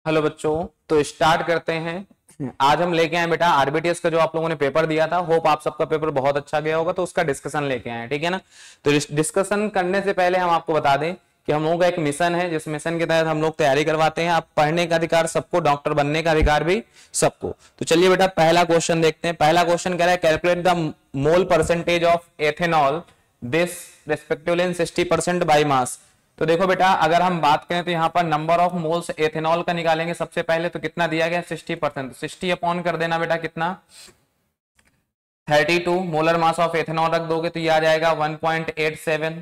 Hello बच्चों, तो start करते हैं। आज हम लेके आए बेटा आरबीटीएस का जो आप लोगों ने पेपर दिया था। होप आप सबका पेपर बहुत अच्छा गया होगा, तो उसका डिस्कशन लेके आए, ठीक है ना। तो डिस्कशन करने से पहले हम आपको बता दें कि हम लोगों का एक मिशन है, जिस मिशन के तहत हम लोग तैयारी करवाते हैं। आप पढ़ने का अधिकार सबको, डॉक्टर बनने का अधिकार भी सबको। तो चलिए बेटा पहला क्वेश्चन देखते हैं। पहला क्वेश्चन कह रहा है calculate the mole percentage of ethanol this respectively in 60% by mass. तो देखो बेटा, अगर हम बात करें तो यहाँ पर नंबर ऑफ मोल्स एथेनॉल का निकालेंगे सबसे पहले। तो कितना दिया गया 60%, 60 अपॉन कर देना बेटा कितना 32 मोलर मास ऑफ एथेनॉल रख दोगे तो ये आ जाएगा 1.87।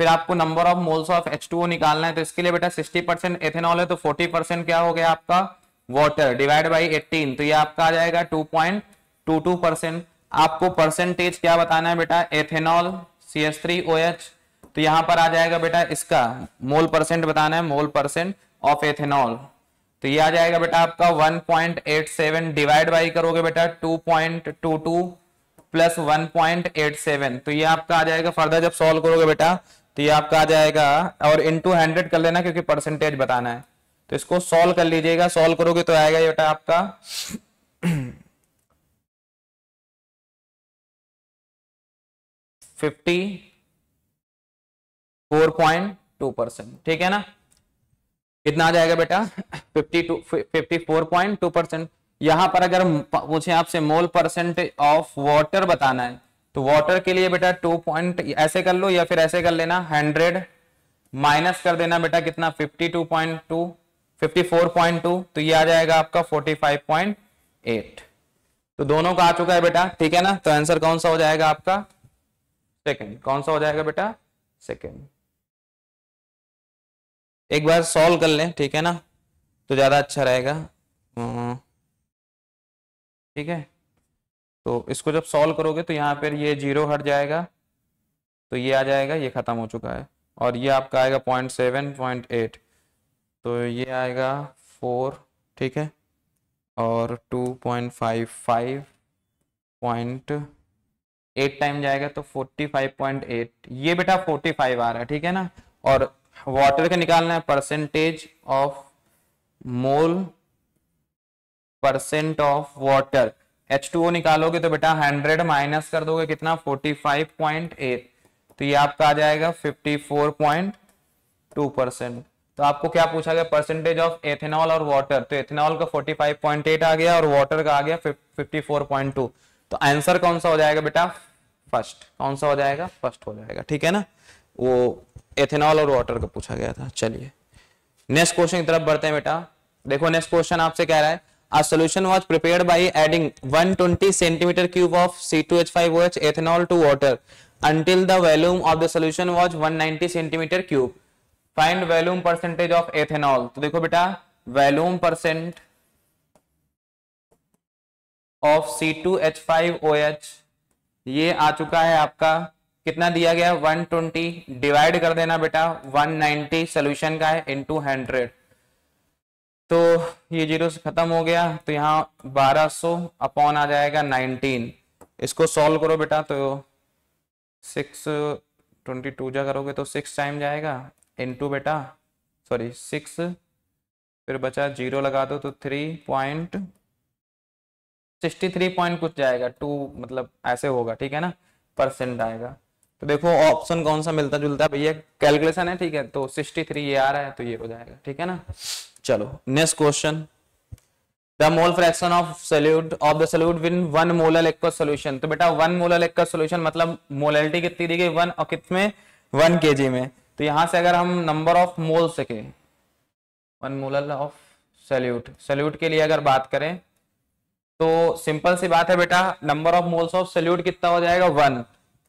फिर आपको number of moles of H2O निकालना है। तो इसके लिए बेटा 60% एथेनॉल है तो 40% क्या हो गया आपका वाटर डिवाइड बाई 18, तो ये आपका आ जाएगा 2.22%। आपको परसेंटेज क्या बताना है बेटा एथेनॉल CH3OH, तो यहां पर आ जाएगा बेटा इसका मोल परसेंट बताना है, मोल परसेंट ऑफ एथेनॉल। तो ये आ जाएगा बेटा आपका 1.87 डिवाइड बाई करोगे बेटा 2.22 प्लस 1.87, तो ये आपका आ जाएगा। फर्दर जब सॉल्व करोगे बेटा तो ये आपका आ जाएगा, और इनटू 100 कर लेना क्योंकि परसेंटेज बताना है। तो इसको सॉल्व कर लीजिएगा, सॉल्व करोगे तो आएगा ये बेटा आपका 54.2%, ठीक है ना। कितना आ जाएगा बेटा 54.2%। यहां पर अगर पूछे आपसे मोल परसेंट ऑफ वाटर बताना है तो वाटर के लिए बेटा 2 पॉइंट ऐसे कर लो या फिर ऐसे कर लेना 100 माइनस कर देना बेटा कितना 54.2, तो ये आ जाएगा आपका 45.8। तो दोनों का आ चुका है बेटा, ठीक है ना। तो आंसर कौन सा हो जाएगा आपका सेकंड। कौन सा हो जाएगा बेटा सेकंड। एक बार सॉल्व कर लें, ठीक है ना, तो ज्यादा अच्छा रहेगा। ठीक है, तो इसको जब सॉल्व करोगे तो यहाँ पर ये 0 हट जाएगा, तो ये आ जाएगा, ये खत्म हो चुका है। और ये आपका आएगा 0.7 0.8, तो ये आएगा 4, ठीक है, और 2.55 0.8 टाइम जाएगा तो 45.8, ये बेटा 45 आ रहा है, ठीक है ना। और वाटर का निकालना है percentage of mole percent of water, H2O निकालोगे तो बेटा 100 माइनस कर दोगे कितना 45.8, तो ये आपका आ जाएगा 54.2%। तो आपको क्या पूछा गया परसेंटेज ऑफ एथेनॉल और वाटर, तो एथेनॉल का 45.8 आ गया और वाटर का आ गया 54.2। तो आंसर कौन सा हो जाएगा बेटा फर्स्ट। कौन सा हो जाएगा फर्स्ट हो जाएगा, ठीक है ना। वो एथेनॉल और वाटर का पूछा गया था। चलिए नेक्स्ट क्वेश्चन की तरफ बढ़ते हैं बेटा। देखो नेक्स्ट क्वेश्चन आपसे कह रहा है a solution was prepared by adding 120 centimeter cube of C2H5OH ethanol to water until the volume of the solution was 190 centimeter cube. Find volume percentage of ethanol. तो देखो बेटा volume percent of C2H5OH ये आ चुका है आपका, कितना दिया गया 120 डिवाइड कर देना बेटा 190 सोल्यूशन का है इनटू 100, तो ये 0 से खत्म हो गया, तो यहाँ 1200 अपॉन आ जाएगा 19। इसको सॉल्व करो बेटा तो 622 जा करोगे तो 6 टाइम जाएगा इनटू बेटा सॉरी 6, फिर बचा 0 लगा दो तो 3.63 पॉइंट कुछ जाएगा 2, मतलब ऐसे होगा, ठीक है ना, परसेंट आएगा। तो देखो ऑप्शन कौन सा मिलता जुलता है भैया, कैलकुलेशन है, ठीक है, तो 63 ये आ रहा है तो ये हो जाएगा, ठीक है ना। चलो next question, the mole fraction of solute of the solute win 1 molar aqueous solution. तो बेटा 1 मोलर एक्वस सॉल्यूशन मतलब मोलैलिटी कितनी दी गई 1 और कितने 1 kg में। तो यहां से अगर हम नंबर ऑफ मोल सके 1 मोलर ऑफ सॉल्यूट के लिए अगर बात करें तो सिंपल सी बात है बेटा, number of moles of solute कितना हो जाएगा 1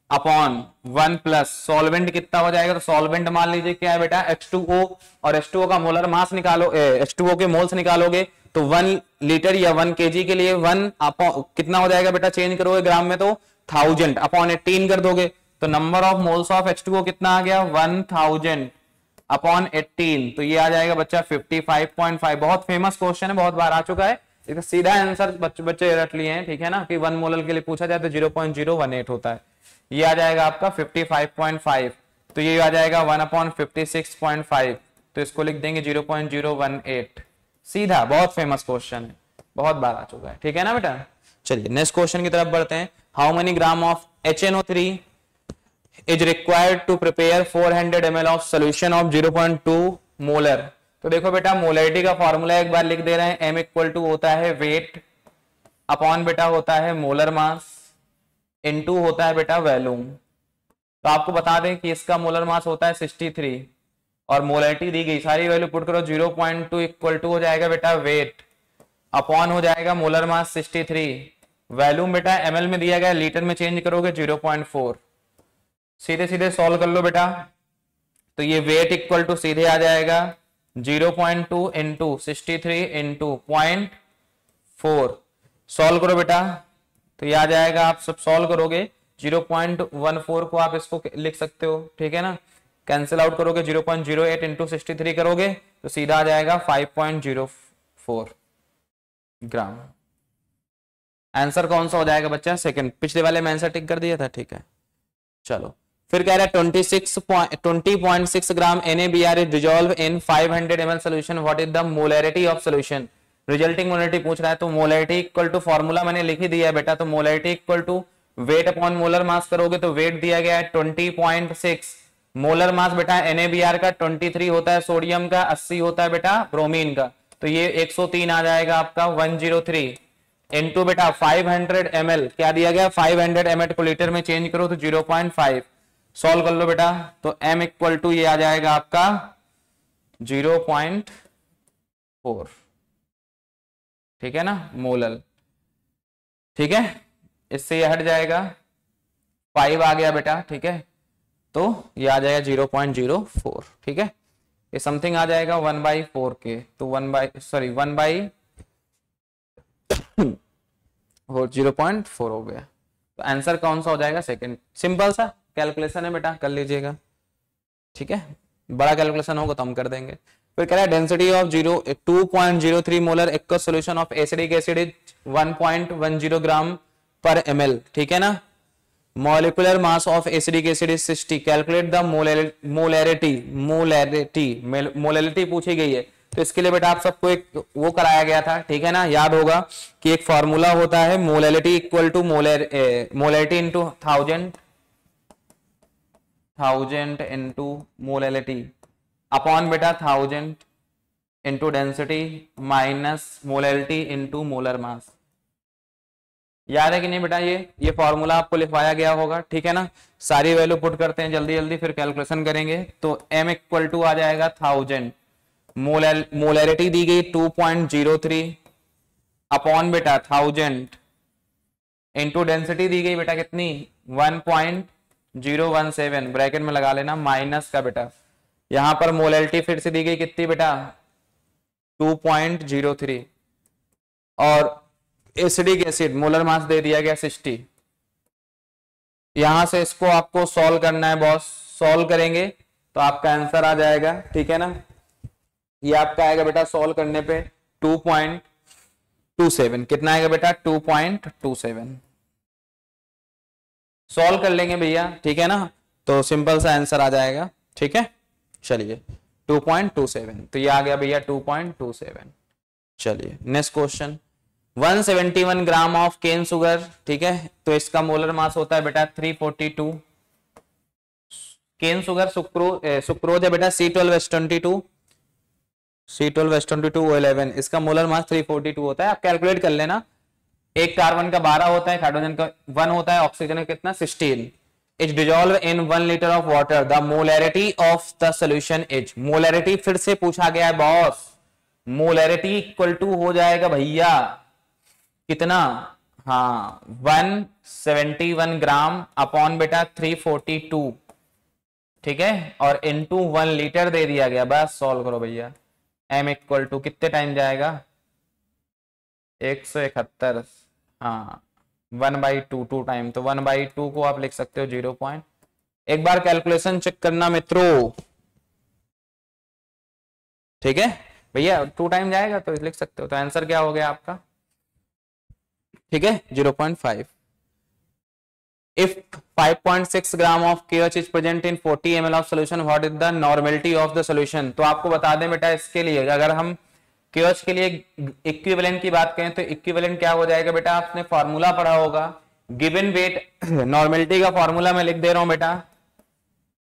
अपॉन 1 प्लस सॉल्वेंट कितना हो जाएगा, तो सॉल्वेंट मान लीजिए क्या है बेटा H2O, और H2O का मोलर मास निकालो, H2O के मोल्स निकालोगे तो 1 लीटर या 1 kg के लिए 1 अपॉन कितना हो जाएगा बेटा, चेंज करोगे ग्राम में तो 1000 अपॉन 18 कर दोगे, तो number of moles of H2O कितना आ गया 1000 अपॉन 18, तो ये आ जाएगा बच्चा 55.5। बहुत फेमस क्वेश्चन है, बहुत बार आ चुका है, इसका सीधा आंसर बच्चे रट लिए हैं, ठीक है ना, कि 1 मोलर के लिए पूछा जाए तो 0.018 होता है। ये आ जाएगा आपका 55.5, तो ये आ जाएगा 1/56.5, तो इसको लिख देंगे 0.018। सीधा, बहुत फेमस क्वेश्चन है, बहुत बार आ चुका है, ठीक है ना बेटा। चलिए नेक्स्ट क्वेश्चन की तरफ बढ़ते हैं। How many gram of HNO3 is required to prepare 400 ml of solution of 0.2 molar. तो देखो बेटा मोलरिटी का फॉर्मूला एक बार लिख दे रहे हैं, m इक्वल टू होता है वेट अपॉन बेटा होता है मोलर मास इनटू होता है बेटा वॉल्यूम। तो आपको बता दें कि इसका मोलर मास होता है 63 और मोलरिटी दी गई, सारी वैल्यू पुट करो, 0.2 इक्वल टू हो जाएगा बेटा वेट अपॉन हो जाएगा मोलर मास 63, वॉल्यूम बेटा ml में दिया गया, लीटर में चेंज करोगे 0.4। सीधे सीधे सॉल्व कर लो बेटा, तो ये वेट इक्वल टू सीधे आ जाएगा 0.2 इंटू 63 इंटू 0.4। सॉल्व करो बेटा, तो ये आ जाएगा, आप सब सॉल्व करोगे 0.14 को आप इसको लिख सकते हो, ठीक है ना। कैंसिल आउट करोगे 0.08 इंटू 63 करोगे तो सीधा आ जाएगा 5.04 ग्राम। आंसर कौन सा हो जाएगा बच्चा? सेकंड। पिछले वाले में आंसर टिक कर दिया था, ठीक है। चलो फिर कह रहा है 20.6 ग्राम NaBr is dissolve in 500 ml solution, what is the molarity of solution. Resulting molarity पूछ रहा है, तो मोलरिटी इक्वल टू फॉर्मूला मैंने लिख ही दिया है बेटा, तो molarity equal to weight upon molar mass करोगे तो वेट दिया गया है 20.6, मोलर मास बेटा NaBr का 23 होता है, सोडियम का 80 होता है बेटा ब्रोमीन का, तो ये 103 आ जाएगा आपका 103 इनटू बेटा 500 ml, क्या दिया गया 500 ml को लीटर में चेंज करो तो 0.5। सॉल्व कर लो बेटा, तो m इक्वल टू ये आ जाएगा आपका 0.4, ठीक है ना, मोलल, ठीक है। इससे ये हट जाएगा, 5 आ गया बेटा, ठीक है, तो ये आ जाएगा 0.04, ठीक है। ये समथिंग आ जाएगा 1/4 के, तो 0.4 हो गया, तो आंसर कौन सा हो जाएगा? सेकंड। सिंपल सा कैलकुलेशन है बेटा, कर लीजिएगा, ठीक है। बड़ा कैलकुलेशन होगा तो हम कर देंगे। फिर कह रहा है density of 2.03 molar aqueous solution of acidic acid is 1.10 ग्राम पर ml, ठीक है ना। Molecular mass of acidic acid is 60, calculate the molarity पूछी गई है, तो इसके लिए बेटा आप सबको एक वो कराया गया था, ठीक है ना, याद होगा कि एक फॉर्मूला होता है molarity equal to molarity into 1000 into molarity upon बेटा 1000 into density minus molarity into molar mass. याद है कि नहीं बेटा? ये फॉर्मूला आपको लिखवाया गया होगा, ठीक है ना। सारी वैल्यू पुट करते हैं जल्दी जल्दी, फिर कैलकुलेशन करेंगे। तो m इक्वल टू आ जाएगा 1000, मोलैरिटी दी गई 2.03 अपॉन बेटा 1000 इंटू डेंसिटी दी गई बेटा कितनी 1.017, ब्रैकेट में लगा लेना माइनस का बेटा, यहां पर मोलैरिटी फिर से दी गई कितनी बेटा 2.03 और एसिडिक एसिड मोलर मास दे दिया गया 60। यहां से इसको आपको सॉल्व करना है बॉस, सॉल्व करेंगे तो आपका आंसर आ जाएगा, ठीक है ना। ये आपका आएगा बेटा सॉल्व करने पे 2.27, कितना आएगा बेटा 2.27। सॉल्व कर लेंगे भैया, ठीक है ना, तो सिंपल सा आंसर आ जाएगा, ठीक है। चलिए 2.27, तो ये आ गया भैया 2.27। चलिए next question, 171 gram of cane sugar, ठीक है, तो इसका मोलर मास होता है बेटा 342। केन शुगर सुक्रोज है बेटा C12H22 O11, इसका मोलर मास 342 होता है, आप कैलकुलेट कर लेना। एक कार्बन का 12 होता है, हाइड्रोजन का 1 होता है, ऑक्सीजन का कितना 16। Is dissolve in 1 litre of water, the molarity of the solution is, molarity फिर से पूछा गया है बॉस, मोलैरिटी इक्वल टू हो जाएगा भैया कितना, हाँ 171 ग्राम अपॉन बेटा 342, ठीक है, और इनटू 1 लीटर दे दिया गया। बस सॉल्व करो भैया, m इक्वल टू कितने टाइम जाएगा 171, हाँ 1/2 2 टाइम, तो 1/2 को आप लिख सकते हो 0. एक बार कैलकुलेशन चेक करना मित्रों, ठीक है भैया, 2 टाइम जाएगा तो लिख सकते हो, तो आंसर क्या हो गया आपका, ठीक है 0.5। If 5.6 gram of KH is present in 40 ml of solution, what is the normality of the solution? तो आपको बता दें बेटा इसके लिए, अगर हम क्यूएच के लिए इक्विवेलेंट की बात करें तो इक्विवेलेंट क्या हो जाएगा बेटा, आपने फॉर्मूला पढ़ा होगा, गिवन वेट नॉर्मेलिटी का फॉर्मूला मैं लिख दे रहा हूं बेटा,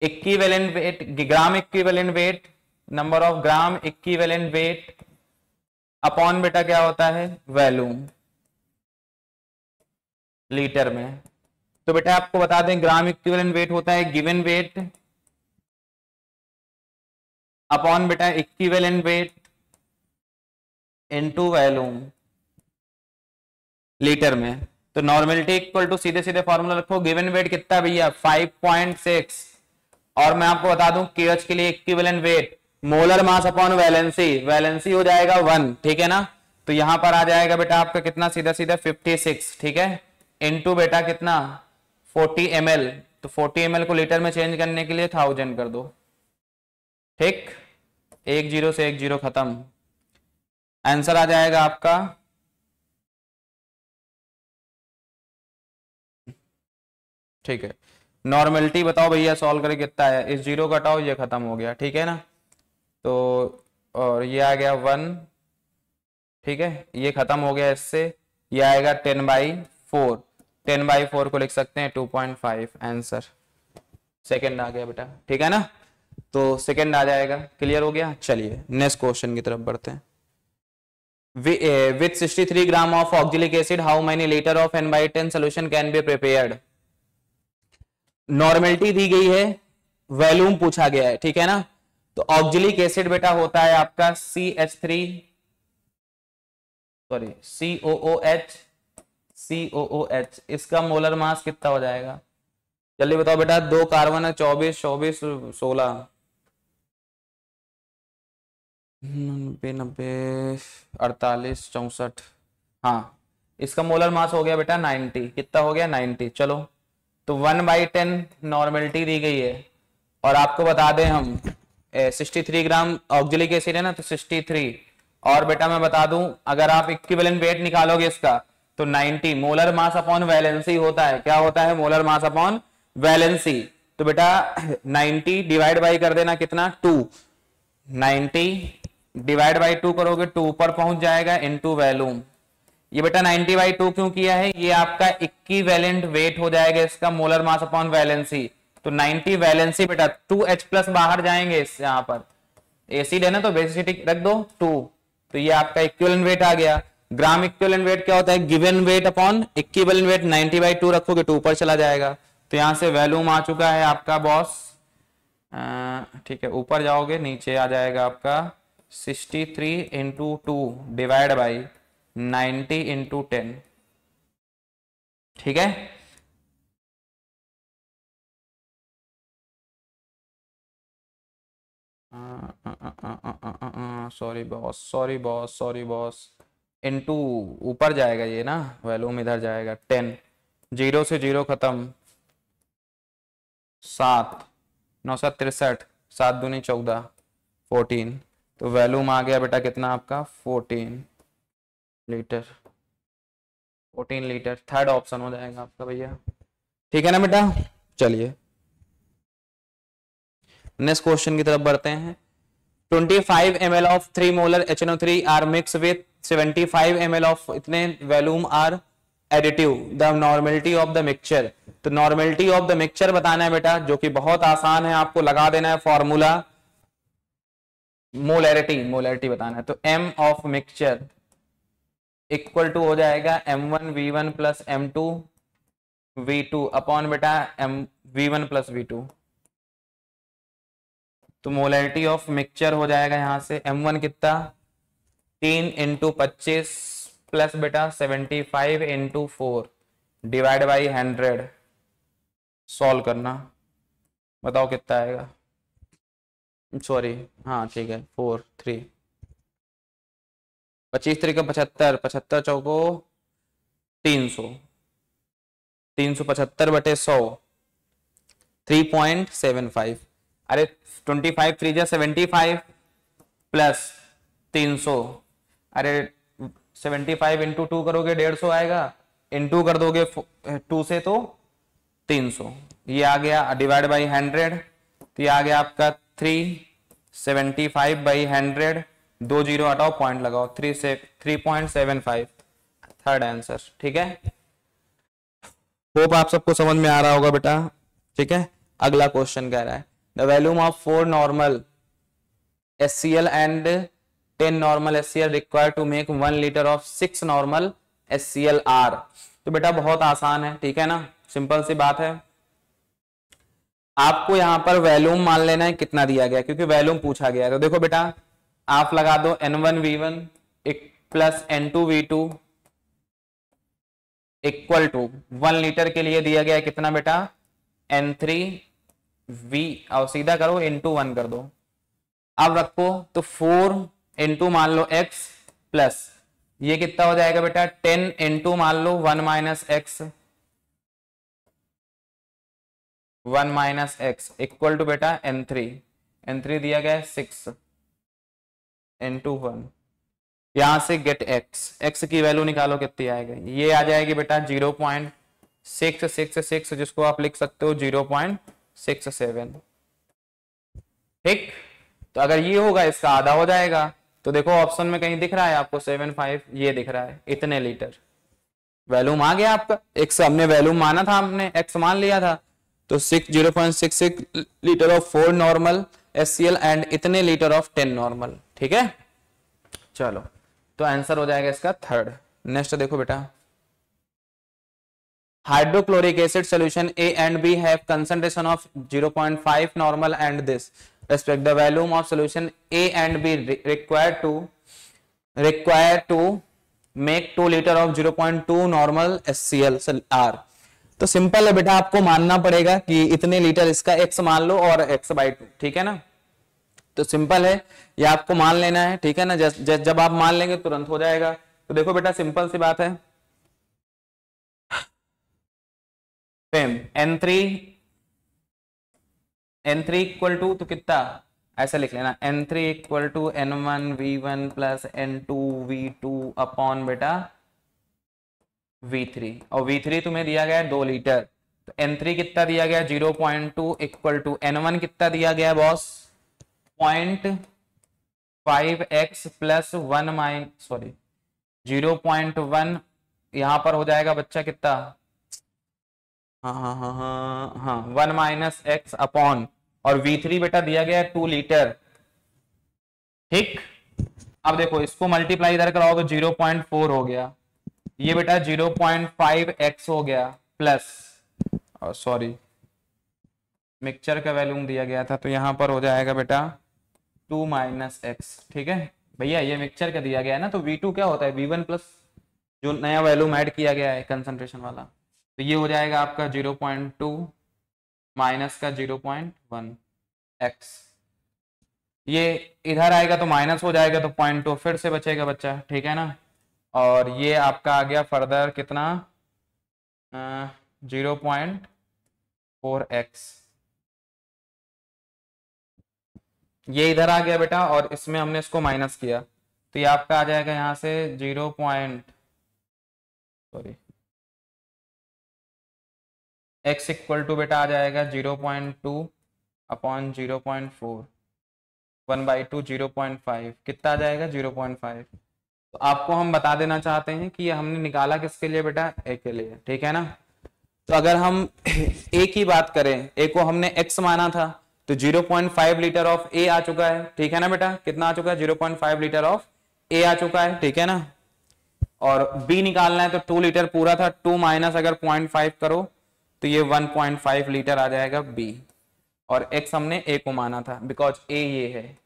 equivalent weight, gram equivalent weight, number of gram equivalent weight upon बेटा क्या होता है, वॉल्यूम लीटर में। तो बेटा आपको बता दें ग्राम इक्विवेलेंट वेट होता है गिवन वेट अपॉन बेटा equivalent weight into volume litre में। तो नॉर्मेलिटी इक्वल टू सीधे सीधे फॉर्मूला रखो, गिवन वेट कितना भैया 5.6, और मैं आपको बता दूं केएच के लिए equivalent weight molar mass upon valency, valency हो जाएगा 1, ठीक है ना। तो यहां पर आ जाएगा बेटा आपका कितना, सीधा सीधा 56, ठीक है, इनटू बेटा कितना 40 ml, तो 40 ml को लीटर में चेंज करने के लिए 1000 कर दो, ठीक, 1 0 से 1 0 खत्म, आंसर आ जाएगा आपका ठीक है। नॉर्मेलिटी बताओ भैया सॉल्व करके कितना है, इस जीरो का हटाओ, ये खत्म हो गया, ठीक है ना। तो और ये आ गया 1, ठीक है, ये खत्म हो गया इससे, ये आएगा 10/4, 10/4 को लिख सकते हैं 2.5, आंसर सेकंड आ गया बेटा, ठीक है ना। तो सेकंड आ जाएगा, क्लियर हो गया। चलिए नेक्स्ट क्वेश्चन की तरफ बढ़ते हैं। With 63 gram of oxalic acid, how many liter of N/10 solution can be prepared? Normality दी गई है, वॉल्यूम पूछा गया है, ठीक है ना। तो ऑक्जेलिक एसिड बेटा होता है आपका COOH, इसका मोलर मास कितना हो जाएगा, जल्दी बताओ बेटा। 2 कार्बन है, 24 24 16 90 90 48 64, हाँ, इसका मोलर मास हो गया बेटा 90, कितना हो गया 90। चलो तो 1/10 नॉर्मेलिटी दी गई है, और आपको बता दें हम 63 ग्राम ऑक्जेलिक एसिड है ना, तो 63, और बेटा मैं बता दूं अगर आप इक्विवेलेंट वेट निकालोगे इसका तो 90, मोलर मास अपॉन वैलेंसी होता है, क्या होता है, मोलर मास अपॉन वैलेंसी। तो बेटा 90 डिवाइड बाई कर देना कितना 2, 90 डिवाइड बाई 2 करोगे 2 ऊपर पहुंच जाएगा इनटू वॉल्यूम। ये बेटा 90/2 क्यों किया है, ये आपका इक्विवेलेंट वेट हो जाएगा इसका, मोलर मास अपॉन वैलेंसी। तो 90 वैलेंसी बेटा 2H+ बाहर जाएंगे, इस यहाँ पर एसिड है ना तो बेसिसिटी रख दो 2, तो ये आपका इक्विवेलेंट वेट आ गया। ग्राम इक्विवेलेंट वेट क्या होता है, given weight upon equivalent weight, 90/2 रखोगे 2 ऊपर चला जाएगा। तो यहां से वॉल्यूम आ चुका है आपका बॉस, ठीक है, ऊपर जाओगे नीचे आ जाएगा आपका 63 × 2 डिवाइड बाई 90 × 10, ठीक है। सॉरी बॉस इनटू ऊपर जाएगा ये ना, वॉल्यूम इधर जाएगा 10, 0 से 0 खत्म, 7 9 7 63, 7 दूनी 14 14, तो वॉल्यूम आ गया बेटा कितना आपका 14 लीटर, 14 लीटर, थर्ड ऑप्शन हो जाएगा आपका भैया, ठीक है ना बेटा। चलिए नेक्स्ट क्वेश्चन की तरफ बढ़ते हैं। 25 ml of 3 molar HNO3 are mixed with 75 ml of इतने volume are additive, the normality of the mixture. तो नॉर्मेलिटी ऑफ द मिक्सचर बताना है बेटा, जो कि बहुत आसान है, आपको लगा देना है फॉर्मूला, मोलैरिटी बताना है। तो M of mixture equal to हो जाएगा M1V1 प्लस M2V2 अपॉन बेटा V1 प्लस V2। तो मोलैरिटी ऑफ मिक्सचर हो जाएगा यहां से M1 कितना 3 × 25 प्लस बेटा 75 × 4 डिवाइड बाई 100, सॉल्व करना, बताओ कितना आएगा, सॉरी हाँ ठीक है 4 3 25 3 का 75, 75 चौको 300, 375 बटे 100 3.75, अरे 25 3 जा 75 प्लस 300, अरे 75 × 2 करोगे 150 आएगा, इनटू कर दोगे 2 से तो 300, ये आ गया डिवाइड बाई 100, तो ये आ गया आपका 375/100 2 जीरो हटाओ, पॉइंट लगाओ, 3.75 थर्ड आंसर। ठीक है, होप आप सबको समझ में आ रहा होगा बेटा। ठीक है, अगला क्वेश्चन कह रहा है the volume of 4 normal HCl and 10 normal HCl required to make 1 liter of 6 normal HCl are। तो बेटा बहुत आसान है, ठीक है ना, सिंपल सी बात है। आपको यहां पर वॉल्यूम मान लेना है कितना दिया गया, क्योंकि वॉल्यूम पूछा गया है। तो देखो बेटा, आप लगा दो N1V1 plus N2V2 equal to 1 litre के लिए दिया गया है कितना बेटा, N3V, और सीधा करो इंटू 1 कर दो। अब रखो तो 4 इंटू मान लो x प्लस ये कितना हो जाएगा बेटा 10 इंटू मान लो 1 minus x, 1 minus x equal to बेटा N3 दिया गया है 6 इंटू 1। यहां से गेट x की वैल्यू निकालो कितनी आएगी, ये आ जाएगी बेटा 0.666 जिसको आप लिख सकते हो 0.67। ठीक, तो अगर ये होगा इसका आधा हो जाएगा। तो देखो ऑप्शन में कहीं दिख रहा है आपको 75, ये दिख रहा है इतने लीटर। वैल्यूम आ गया आपका, x हमने वैल्यूम माना था, हमने x मान लिया था। तो 0.66 litre of 4 normal HCl and इतने लीटर ऑफ 10 नॉर्मल। ठीक है, चलो तो आंसर हो जाएगा इसका थर्ड। नेक्स्ट देखो बेटा, hydrochloric acid solution A and B have concentration of 0.5 normal and this respect the volume of solution A and B required to make 2 liter of 0.2 normal HCl R। तो simple है बेटा, आपको मानना पड़ेगा कि इतने लीटर इसका x मान लो और x/2। ठीक है ना, तो सिंपल है, ये आपको मान लेना है। ठीक है ना, जब आप मान लेंगे तुरंत हो जाएगा। तो देखो बेटा सिंपल सी बात है, N3 इक्वल टू तो कितना ऐसा लिख लेना N3 equal to N1V1 plus N2V2 upon बेटा V3, और V3 तुम्हें दिया गया है 2 लीटर। तो N3 कितना दिया गया 0.2 इक्वल टू N1 कितना दिया गया है बॉस 0.5x प्लस 0.1 यहां पर हो जाएगा बच्चा कितना, हाँ 1 माइनस एक्स अपॉन, और V3 बेटा दिया गया है 2 लीटर। ठीक, अब देखो इसको मल्टीप्लाई इधर कराओ तो 0.4 हो गया, ये बेटा 0.5x हो गया प्लस, और सॉरी मिक्सचर का वैल्यूम दिया गया था तो यहां पर हो जाएगा बेटा 2 माइनस एक्स। ठीक है भैया, ये मिक्सचर का दिया गया है ना, तो V2 क्या होता है V1 प्लस जो नया वैल्यूम ऐड किया गया है कंसंट्रेशन वाला, तो ये हो जाएगा आपका 0.2 माइनस का 0.1 x, ये इधर आएगा तो माइनस हो जाएगा तो 0.2 फिर से बचेगा बच्चा। ठीक है ना, और ये आपका आ गया फर्दर कितना 0.4x, ये इधर आ गया बेटा और इसमें हमने इसको माइनस किया तो ये आपका आ जाएगा यहां से x इक्वल टू बेटा आ जाएगा 0.2 अपॉन 0.4 1/2 0.5 कितना आ जाएगा 0.5। तो आपको हम बता देना चाहते हैं कि ये हमने निकाला किसके लिए बेटा a के लिए। ठीक है ना, तो अगर हम a की बात करें, a को हमने x माना था तो 0.5 लीटर ऑफ a आ चुका है। ठीक है ना बेटा, कितना आ चुका है 0.5 लीटर ऑफ a आ चुका है। ठीक है ना, और b निकालना है तो 2 लीटर पूरा था, 2 माइनस अगर 0.5 करो तो ये 1.5 लीटर आ जाएगा b, और x हमने a को माना था बिकॉज a ये है,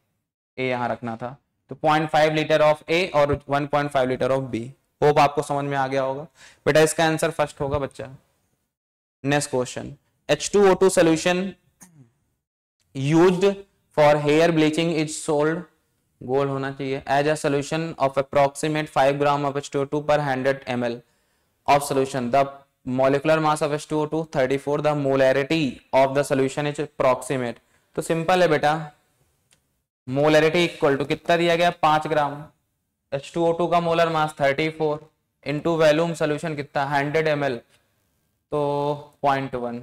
a यहां रखना था, तो 0.5 लीटर ऑफ a और 1.5 लीटर ऑफ b। होप आपको समझ में आ गया होगा बेटा, इसका आंसर फर्स्ट होगा बच्चा। Next question, H2O2 solution used for hair bleaching is sold, गोल होना चाहिए, as a solution of approximate 5 gram of H2O2 पर 100 ml of solution. The molecular mass of H2O2 34, the molarity of the solution is approximate। तो simple है बेटा, molarity equal to कितना दिया गया 5 ग्राम, H2O2 का molar mass 34 into volume solution कितना 100 ml, तो 0.1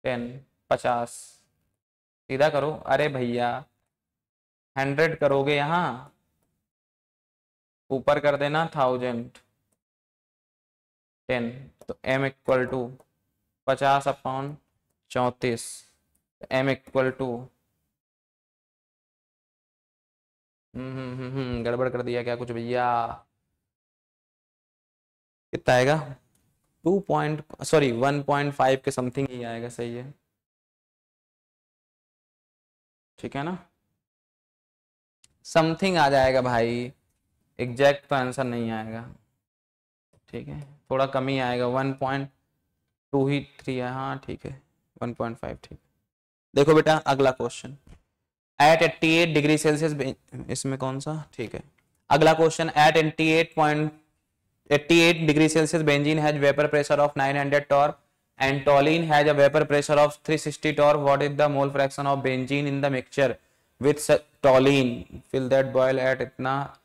10 50 सीधा करो। अरे भैया 100 करोगे यहाँ, ऊपर कर देना 1000 10, तो m equal to 50/34, m equal to गड़बड़ कर दिया क्या कुछ भैया, कितना आएगा 1.5 के समथिंग ही आएगा, सही है, ठीक है ना, समथिंग आ जाएगा भाई, एग्जैक्ट तो आंसर नहीं आएगा, ठीक है, थोड़ा कम ही आएगा, 1.2 ही 3 है, हाँ ठीक है 1.5 ठीक है। देखो बेटा अगला क्वेश्चन, एट 88 डिग्री सेल्सियस, इसमें कौन सा, ठीक है, अगला question, eight 88 degree Celsius benzene has vapor pressure of 900 torr and toluene has a vapor pressure of 360 torr. What is the mole fraction of benzene in the mixture with toluene? Fill that boil at इतना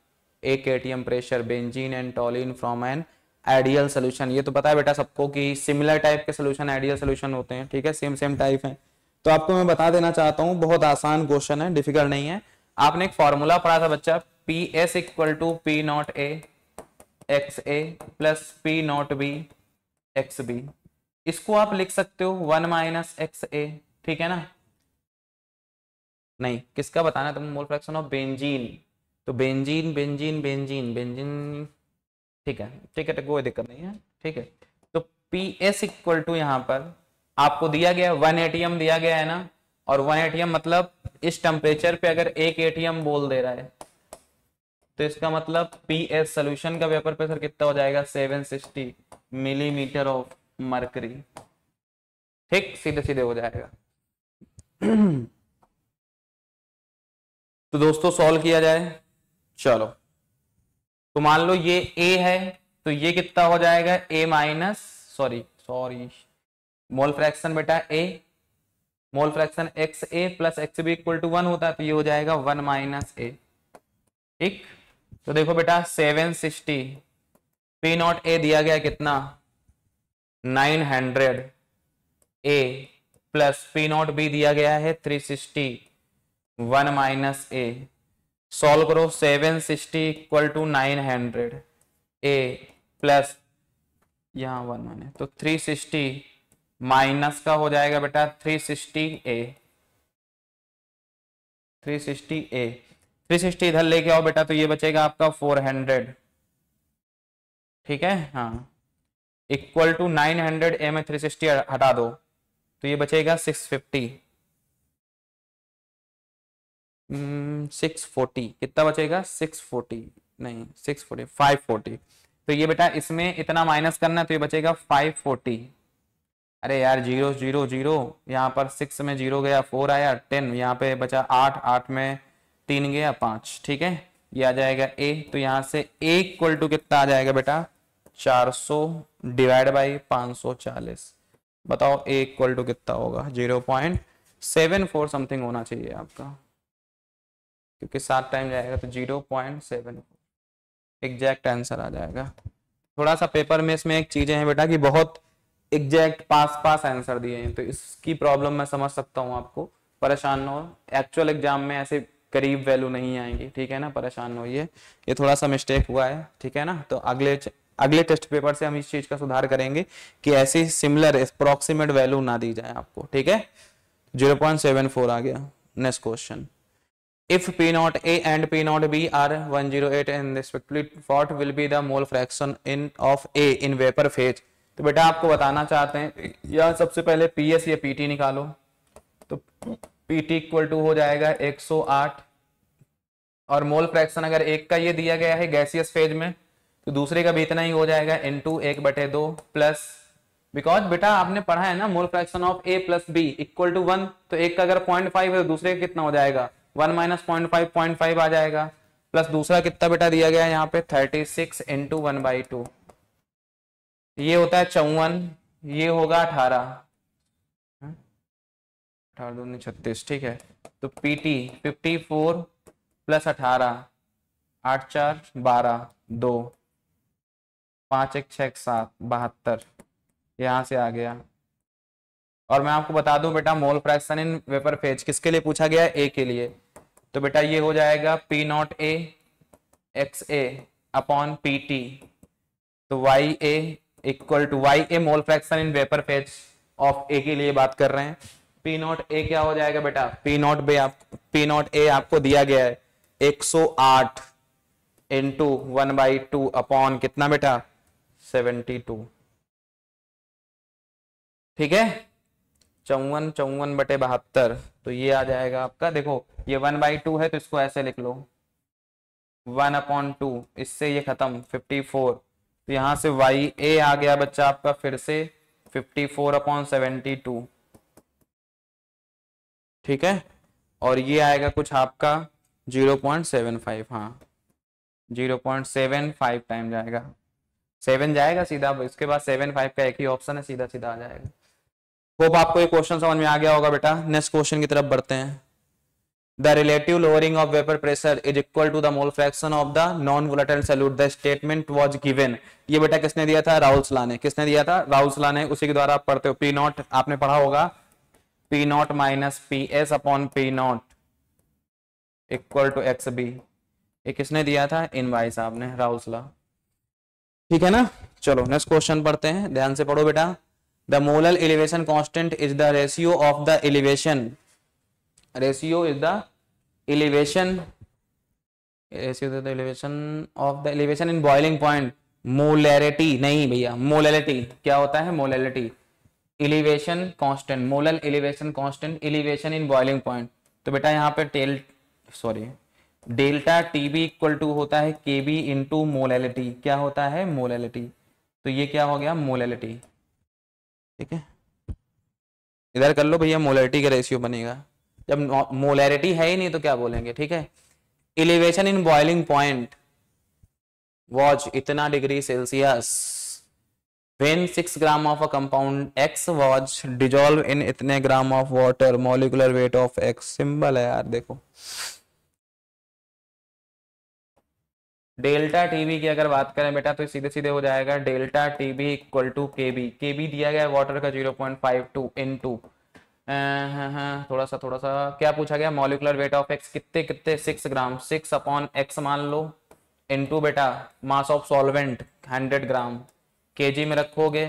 1 atm pressure benzene and toluene from an ideal solution. ये तो पता है बेटा सबको कि similar type के solution ideal solution होते हैं, ठीक है, सेम टाइप है। तो आपको मैं बता देना चाहता हूँ, बहुत आसान क्वेश्चन है, डिफिकल्ट नहीं है। आपने एक फॉर्मूला पढ़ा था बच्चा, P S equal to P not A x A plus P not B x B, इसको आप लिख सकते हो 1 माइनस एक्स ए, ठीक है ना। नहीं, किसका बताना तुम, मोल फ्रैक्शन ऑफ बेंजीन, तो बेंजीन बेंजीन बेंजीन बेंजीन, ठीक है ठीक है, कोई दिक्कत नहीं है, ठीक है। तो पी एस इक्वल टू यहाँ पर आपको दिया गया 1 एटीएम दिया गया है ना, और 1 एटीएम मतलब इस टेम्परेचर पे अगर 1 एटीएम बोल दे रहा है तो इसका मतलब पी एस सोल्यूशन का वेपर प्रेशर कितना हो जाएगा, 760 मिलीमीटर ऑफ मरकरी, ठीक, सीधे सीधे हो जाएगा। तो दोस्तों सॉल्व किया जाए, चलो, तो मान लो ये A है, तो ये कितना हो जाएगा, A minus sorry mole fraction बेटा A, mole fraction x A plus x B equal to 1 होता है, तो ये हो जाएगा 1 माइनस ए, ठीक। तो देखो बेटा 760, पी नॉट ए दिया गया कितना 900, ए प्लस पी नॉट बी दिया गया है 360, 1 माइनस ए, सॉल्व करो, 760 इक्वल टू 900 ए प्लस यहाँ 1 माइनस, तो 360 माइनस का हो जाएगा बेटा 360 ए, 360 ए, 360 इधर लेके आओ बेटा, तो ये बचेगा आपका 400, ठीक है, हाँ, इक्वल टू 900 ए में 360 हटा दो तो ये बचेगा 650, 640, कितना बचेगा 640 नहीं 640 540, तो ये बेटा इसमें इतना माइनस करना है, तो ये बचेगा 540। अरे यार 0 0 0, यहाँ पर 6 में 0 गया, 4 आया, 10 यहाँ पे बचा 8, 8 में 3 गया 5, ठीक है, ये आ जाएगा A, तो यहाँ से A इक्वल टू कितना आ जाएगा बेटा 400 डिवाइड बाई 540, बताओ A इक्वल टू कितना होगा, 0.74 समथिंग होना चाहिए आपका, क्योंकि 7 टाइम जाएगा तो 0.74 एग्जैक्ट आंसर आ जाएगा। थोड़ा सा पेपर में इसमें एक चीजें हैं बेटा कि बहुत एग्जैक्ट पास आंसर दिए हैं, तो इसकी प्रॉब्लम मैं समझ सकता हूँ, आपको परेशान न हो, एक्चुअल एग्जाम में ऐसे करीब वैल्यू नहीं आएंगी, ठीक है ना, परेशान न होइए, ये थोड़ा सा मिस्टेक हुआ है, ठीक है ना। तो अगले टेस्ट पेपर से हम इस चीज का सुधार करेंगे कि ऐसी सिमिलर अप्रोक्सीमेट वैल्यू ना दी जाए आपको, ठीक है। 0.74 आ गया। Next question, if P naught A and P naught B are 108 and respectively, what will be the mole fraction of A in vapor phase? तो बेटा आपको बताना चाहते हैं, या सबसे पहले PS या PT निकालो, तो PT इक्वल टू हो जाएगा 108, और मोल फ्रैक्शन अगर एक का ये दिया गया है गैसियस फेज में, तो दूसरे का भी इतना ही हो जाएगा, इनटू 1/2 प्लस, बिकॉज बेटा आपने पढ़ा है ना mole fraction of A plus B equal to 1, तो एक का अगर 0.5 है तो दूसरे का कितना हो जाएगा 1 माइनस 0.5 आ जाएगा, प्लस दूसरा कितना बेटा दिया गया है यहाँ पे 36 इंटू 1/2, ये होता है 54, ये होगा 18, 18 36, ठीक है। तो PT 54 प्लस 18, 8 4 12 2 5 1 6 7 72, यहां से आ गया। और मैं आपको बता दूं बेटा मोल फ्रैक्शन इन वेपर फेज किसके लिए पूछा गया है, ए के लिए, तो बेटा ये हो जाएगा P not A x A upon P T, तो y A equal to y A mole fraction in vapour phase of A के लिए बात कर रहे हैं। पी नॉट ए क्या हो जाएगा बेटा, पी नॉट ए आपको दिया गया है 108 इंटू 1/2 अपॉन कितना बेटा 72, ठीक है 54/72, तो ये आ जाएगा आपका, देखो ये 1/2 है तो इसको ऐसे लिख लो 1/2, इससे ये खत्म 54, तो यहां से वाई ए आ गया बच्चा आपका फिर से 54/72, ठीक है, और ये आएगा कुछ आपका 0.75, हाँ 0.75 टाइम जाएगा, 7 जाएगा सीधा, इसके बाद 75 का एक ही ऑप्शन है, सीधा सीधा आ जाएगा। होप आपको ये क्वेश्चन समझ में आ गया होगा बेटा। नेक्स्ट क्वेश्चन की तरफ बढ़ते हैं। The relative lowering of vapour pressure is equal to the mole fraction of the non volatile solute, the statement was given. ये बेटा किसने दिया था, राउल्सला ने। किसने दिया था, राउल्सला ने। उसी के द्वारा आप पढ़ते हो, पी नॉट आपने पढ़ा होगा, P not minus P S upon P not equal to x B. ये किसने दिया था, इन भाई साहब ने, राउल्सला, ठीक है ना। चलो नेक्स्ट क्वेश्चन पढ़ते हैं, ध्यान से पढ़ो बेटा। The molar elevation constant is the ratio of the elevation, ratio is the elevation, ratio the elevation of the elevation in boiling point, molarity नहीं भैया, मोलैरिटी क्या होता है, molarity elevation constant, molar elevation constant, elevation in boiling point. तो बेटा यहाँ पे delta TB equal to होता है केबी इंटू मोलैलिटी, क्या होता है, मोलैलिटी। तो ये क्या हो गया, मोलैलिटी, ठीक है, इधर कर लो भैया, मोलैरिटी का रेशियो बनेगा। जब मोलैरिटी है ही नहीं तो क्या बोलेंगे, ठीक है। Elevation in boiling point was इतना degree Celsius when 6 gram of a compound X was dissolved in इतने gram of water, molecular weight of X, symbol है यार देखो। डेल्टा टीबी की अगर बात करें बेटा तो सीधे सीधे हो जाएगा डेल्टा टीबी इक्वल टू केबी, केबी दिया गया है वाटर का 0.52 इनटू थोड़ा सा क्या पूछा गया, मॉलिकुलर वेट ऑफ एक्स कितने कितने 6 ग्राम, 6 अपॉन एक्स मान लो इनटू बेटा mass of solvent 100 gram, KG में रखोगे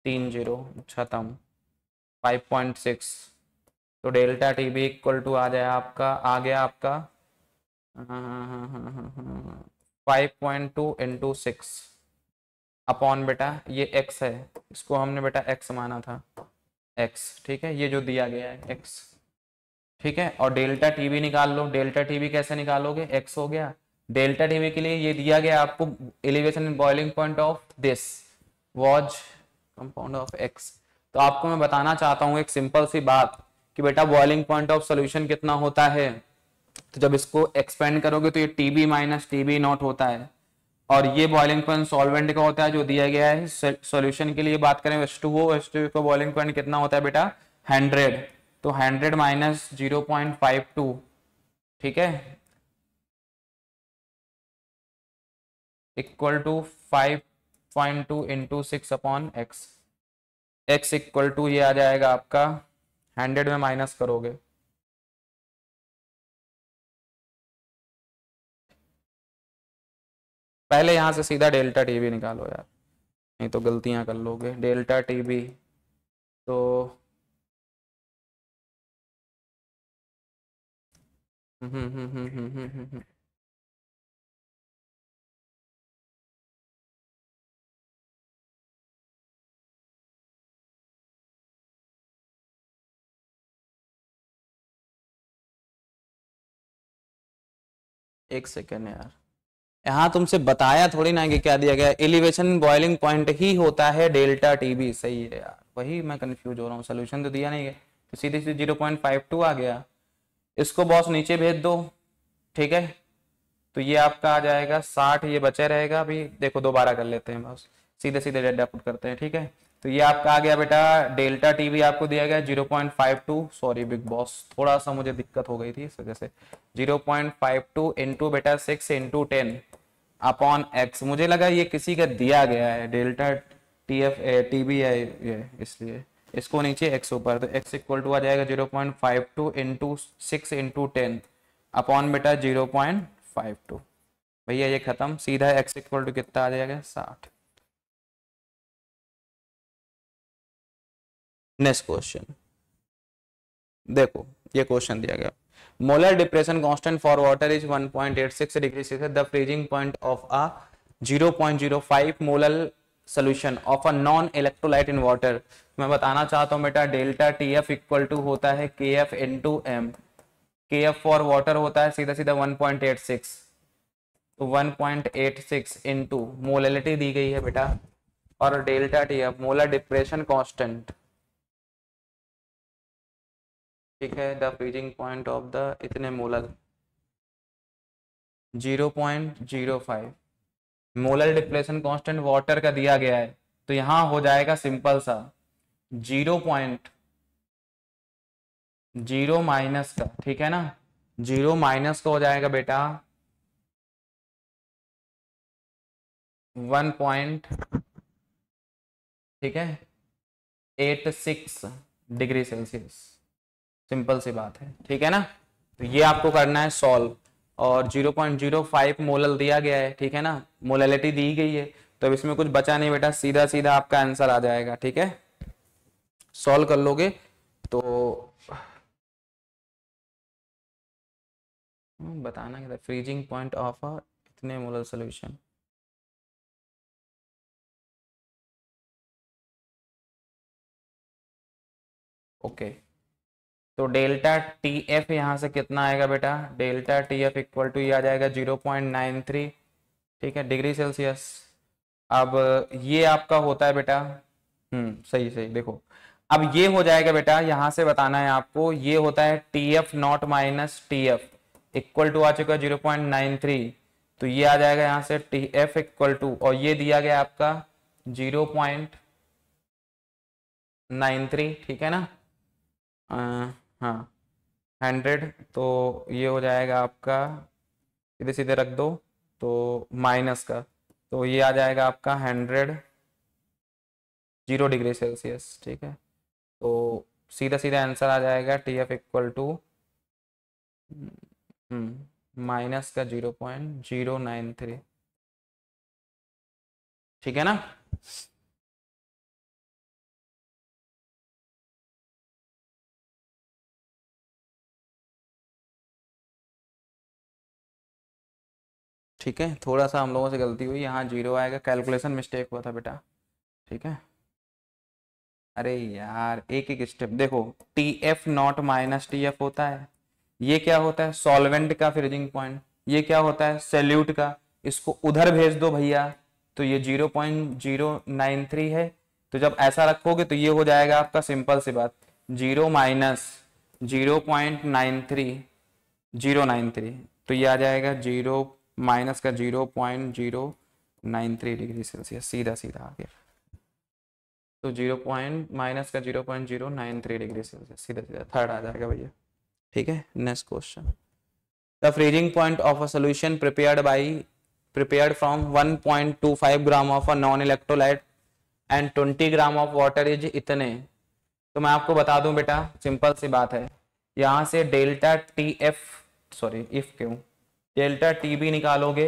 30 खत्म 5.6, तो डेल्टा टीबी इक्वल टू आ गया आपका 5.2 इंटू 6 अपॉन बेटा ये x है, इसको हमने बेटा x माना था, x, ठीक है, ये जो दिया गया है x, ठीक है। और डेल्टा टीबी निकाल लो, डेल्टा टीबी कैसे निकालोगे, x हो गया, डेल्टा टीबी के लिए ये दिया गया आपको elevation in boiling point of this was compound of x। तो आपको मैं बताना चाहता हूँ एक सिंपल सी बात कि बेटा बॉइलिंग पॉइंट ऑफ सोल्यूशन कितना होता है, तो जब इसको एक्सपेंड करोगे तो ये टीबी माइनस टीबी नॉट होता है, और ये बॉइलिंग पॉइंट सॉल्वेंट का होता है जो दिया गया है सॉल्यूशन के लिए। बात करें H2O, H2O का बॉइलिंग पॉइंट कितना होता है बेटा 100, तो 100 माइनस 0.52, ठीक है, equal to 5.2 into 6 upon x, x equal to ये आ जाएगा आपका 100 में माइनस करोगे पहले यहां से सीधा डेल्टा टीबी निकालो यार, नहीं तो गलतियां कर लोगे। डेल्टा टीबी तो एक सेकेंड यार, यहाँ तुमसे बताया थोड़ी ना कि क्या दिया गया, एलिवेशन बॉइलिंग पॉइंट ही होता है डेल्टा टीबी, सही है यार, वही मैं कंफ्यूज हो रहा हूँ, सोल्यूशन तो दिया नहीं है तो सीधे सीधे 0.52 आ गया। इसको बॉस नीचे भेज दो, ठीक है, तो ये आपका आ जाएगा 60, ये बचे रहेगा, अभी देखो दोबारा कर लेते हैं, बस सीधे सीधे डेटा पुट करते हैं, ठीक है। तो ये आपका आ गया बेटा डेल्टा टीबी आपको दिया गया 0.52, सॉरी बिग बॉस थोड़ा सा मुझे दिक्कत हो गई थी इस वजह से, 0.52 इंटू बेटा 6 इंटू 10 अपॉन एक्स, मुझे लगा ये किसी का दिया गया है डेल्टा टीबी है ये, इसलिए इसको नीचे x ऊपर, तो x इक्वल टू आ जाएगा 0.52 इंटू 6 इंटू 10 अपॉन बेटा 0.52। भैया ये खत्म, सीधा x इक्वल टू कितना आ जाएगा 60। नेक्स्ट क्वेश्चन देखो, ये क्वेश्चन दिया गया, molar depression constant for water is 1.86 degree Celsius, the freezing point of a 0.05 molar solution of a non electrolyte in water. मैं बताना चाहता हूं बेटा डेल्टा टीएफ इक्वल टू होता है KF into M. KF for water होता है सीधा सीधा 1.86, तो 1.86 इनटू मोलैलिटी दी गई है बेटा, और delta TF molar depression constant, ठीक है, the freezing point of the इतने molar 0.05 molar depression constant water का दिया गया है, तो यहां हो जाएगा सिंपल सा 0.0 माइनस का, ठीक है ना, 0 माइनस का हो जाएगा बेटा 1 पॉइंट, ठीक है, 86 डिग्री सेल्सियस। सिंपल सी बात है, ठीक है ना। तो ये आपको करना है सॉल्व, और 0.05 मोलल दिया गया है, ठीक है ना, मोलैलिटी दी गई है, तो अब इसमें कुछ बचा नहीं बेटा, सीधा सीधा आपका आंसर आ जाएगा, ठीक है। सॉल्व कर लोगे तो बताना क्या था, फ्रीजिंग पॉइंट ऑफ अ इतने मोलर सॉल्यूशन, ओके। तो डेल्टा टी एफ यहाँ से कितना आएगा बेटा, delta T F equal to ये आ जाएगा 0.93, ठीक है, डिग्री सेल्सियस। अब ये आपका होता है बेटा, सही सही देखो, अब ये हो जाएगा बेटा, यहां से बताना है आपको, ये होता है T F nought minus T F equal to आ चुका 0.93, तो ये आ जाएगा यहां से टी एफ इक्वल टू, और ये दिया गया आपका 0.93, ठीक है ना, हाँ 100, तो ये हो जाएगा आपका, सीधे सीधे रख दो, तो माइनस का, तो ये आ जाएगा आपका 100 0 डिग्री सेल्सियस, ठीक है। तो सीधा सीधा आंसर आ जाएगा T F equal to minus का 0.093, ठीक है ना। ठीक है, थोड़ा सा हम लोगों से गलती हुई, यहाँ 0 आएगा, कैलकुलेशन मिस्टेक हुआ था बेटा, ठीक है। अरे यार एक एक स्टेप देखो, T F nought minus T F होता है, ये क्या होता है सॉल्वेंट का फ्रीजिंग पॉइंट, ये क्या होता है सैल्यूट का, इसको उधर भेज दो भैया, तो ये 0.093 है, तो जब ऐसा रखोगे तो ये हो जाएगा आपका सिंपल सी बात 0 माइनस 0.93 तो ये आ जाएगा 0 माइनस का 0.093 डिग्री सेल्सियस, सीधा सीधा आ गया, तो 0 माइनस का 0.093 डिग्री सेल्सियस, सीधा सीधा थर्ड आ जाएगा भैया, ठीक है। Next question, the freezing point of a solution prepared from 1.25 gram of a non electrolyte and 20 gram of water is इतने। तो मैं आपको बता दूं बेटा, सिंपल सी बात है, यहां से delta T F delta T B निकालोगे,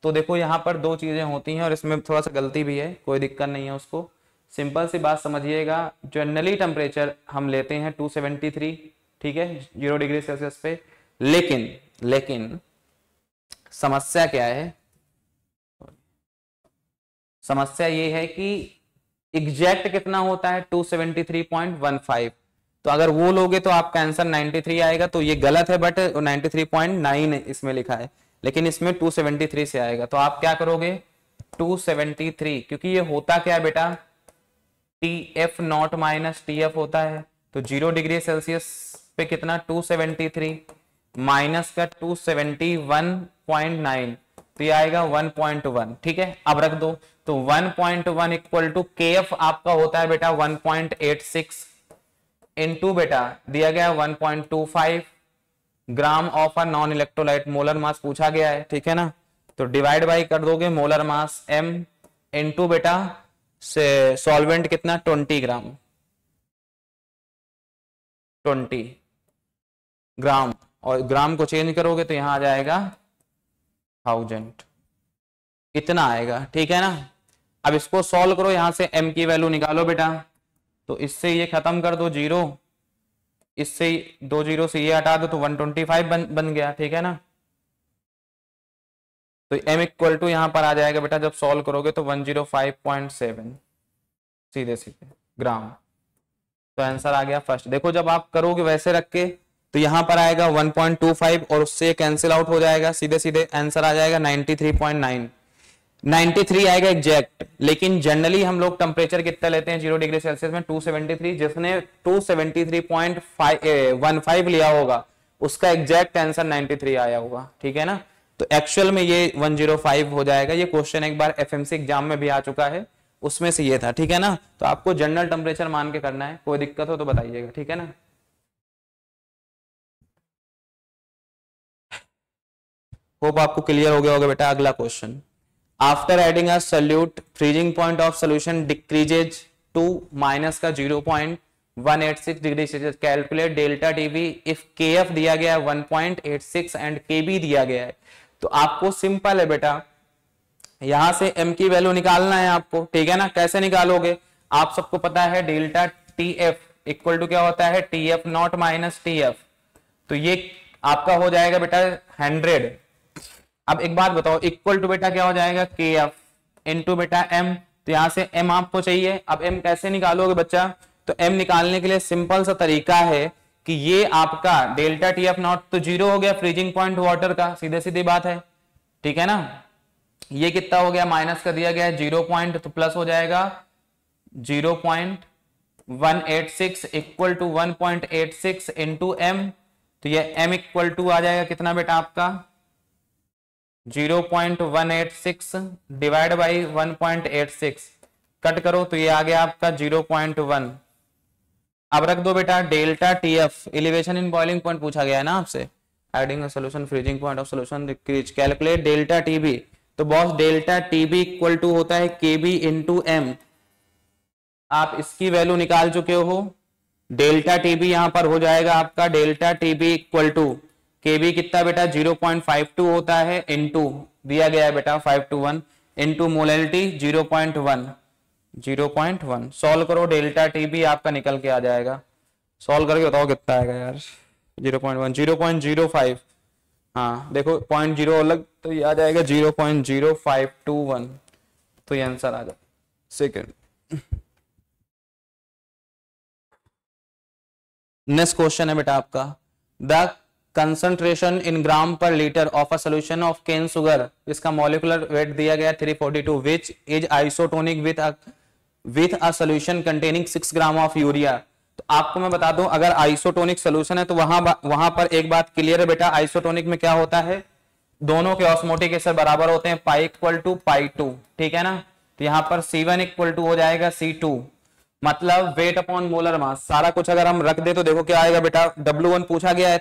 तो देखो यहाँ पर दो चीजें होती हैं, और इसमें थोड़ा सा गलती भी है, कोई दिक्कत नहीं है उसको, सिंपल सी बात समझिएगा, जनरली टेम्परेचर हम लेते हैं 273, ठीक है, 0 डिग्री सेल्सियस पे, लेकिन समस्या क्या है, समस्या ये है कि एग्जैक्ट कितना होता है 273.15, तो अगर वो लोगे तो आपका आंसर 93 आएगा, तो ये गलत है, बट 93.9 इसमें लिखा है, लेकिन इसमें 273 से आएगा, तो आप क्या करोगे 273, क्योंकि ये होता क्या है बेटा, T F nought minus T F होता है, तो 0 डिग्री सेल्सियस पे कितना 273 माइनस का 271.9, तो ये आएगा 1.1, ठीक है। अब रख दो, तो 1.1 इक्वल टू के एफ आपका होता है बेटा 1.86 इनटू बेटा दिया गया 1.25 gram of a non electrolyte, molar mass पूछा गया है, ठीक है ना, तो डिवाइड बाई कर दोगे मोलर मास m इनटू बेटा से सॉल्वेंट कितना 20 ग्राम, 20 ग्राम, और ग्राम को चेंज करोगे तो यहाँ आ जाएगा 1000, इतना आएगा, ठीक है ना। अब इसको सॉल्व करो, यहां से m की वैल्यू निकालो बेटा, तो इससे ये खत्म कर दो 0, इससे 2 0 से ये हटा दो तो 125 बन गया, ठीक है ना। तो m इक्वल टू यहां पर आ जाएगा बेटा, जब सॉल्व करोगे तो 105.7 सीधे सीधे ग्राम। तो आंसर आ गया फर्स्ट। देखो जब आप करोगे वैसे रख के तो यहां पर आएगा 1.25 और उससे कैंसिल आउट हो जाएगा, सीधे सीधे आंसर आ जाएगा 93.9, 93 आएगा एग्जैक्ट। लेकिन जनरली हम लोग टेम्परेचर कितना लेते हैं 0 डिग्री सेल्सियस में 273, जिसने 273.15 लिया होगा उसका एग्जैक्ट आंसर 93 आया होगा, ठीक है ना। तो एक्चुअल में ये 105 हो जाएगा। ये क्वेश्चन एक बार एफएमसी एग्जाम में भी आ चुका है, उसमें से ये था, ठीक है ना। तो आपको जनरल टेम्परेचर मान के करना है, कोई दिक्कत हो तो बताइएगा, ठीक है ना। होप आपको क्लियर हो गया होगा बेटा। अगला question, after adding a solute freezing point of solution decreases to minus का 0.186 degree Celsius, calculate delta TV if KF दिया गया है 1.86 एंड केबी दिया गया है। तो आपको सिंपल है बेटा, यहां से m की वैल्यू निकालना है आपको, ठीक है ना। कैसे निकालोगे, आप सबको पता है डेल्टा टीएफ इक्वल टू क्या होता है, टीएफ नॉट माइनस टीएफ। तो ये आपका हो जाएगा बेटा 100। अब एक बात बताओ, इक्वल टू बेटा क्या हो जाएगा, के एफ इंटू बेटा एम। तो यहां से एम आपको चाहिए। अब एम कैसे निकालोगे बच्चा, तो एम निकालने के लिए सिंपल सा तरीका है कि ये आपका डेल्टा टी एफ नॉट तो 0 हो गया फ्रीजिंग पॉइंट वाटर का, सीधे सीधी बात है, ठीक है ना। ये कितना हो गया, माइनस का दिया गया है 0 पॉइंट, तो प्लस हो जाएगा 0.186 इक्वल टू 1.86 इंटू एम। तो ये m इक्वल टू आ जाएगा कितना बेटा आपका 0.186 डिवाइड बाई 1.86, कट करो तो ये आ गया आपका 0.1। अब रख दो बेटा delta TF, elevation in boiling point पूछा गया है ना आपसे, adding a solution freezing point of solution decrease, calculate delta TB. तो boss delta TB equal to होता है केबी इंटू एम। आप इसकी वैल्यू निकाल चुके हो, डेल्टा टीबी यहां पर हो जाएगा आपका डेल्टा टीबी इक्वल टू केबी कितना बेटा 0.52 होता है इंटू दिया गया है बेटा 521 इंटू मोलैलिटी 0.1 सॉल्व करो, डेल्टा टीबी आपका निकल के आ जाएगा। सॉल्व करके बताओ कितना आएगा यार, 0.05। हाँ देखो 0.0 अलग, तो ये आ जाएगा 0.0521। तो ये आंसर आ जाए सेकेंड। नेक्स्ट क्वेश्चन है बेटा आपका, the concentration in gram per litre of a solution of cane sugar, इसका मॉलिक्यूलर वेट दिया गया 342, which is isotonic with a solution containing 6 gram of urea. तो आपको मैं बता दूं, अगर आइसोटोनिक सोल्यूशन है तो वहां पर एक बात क्लियर है बेटा, आइसोटोनिक में क्या होता है, दोनों के ऑस्मोटिक एसिड बराबर होते हैं, पाई इक्वल टू पाई 2, ठीक है ना। तो यहाँ पर C1 इक्वल टू हो जाएगा C2, मतलब वेट अपॉन मोलर मास। सारा कुछ अगर हम रख दे तो देखो क्या आएगा बेटा, W1 पूछा गया है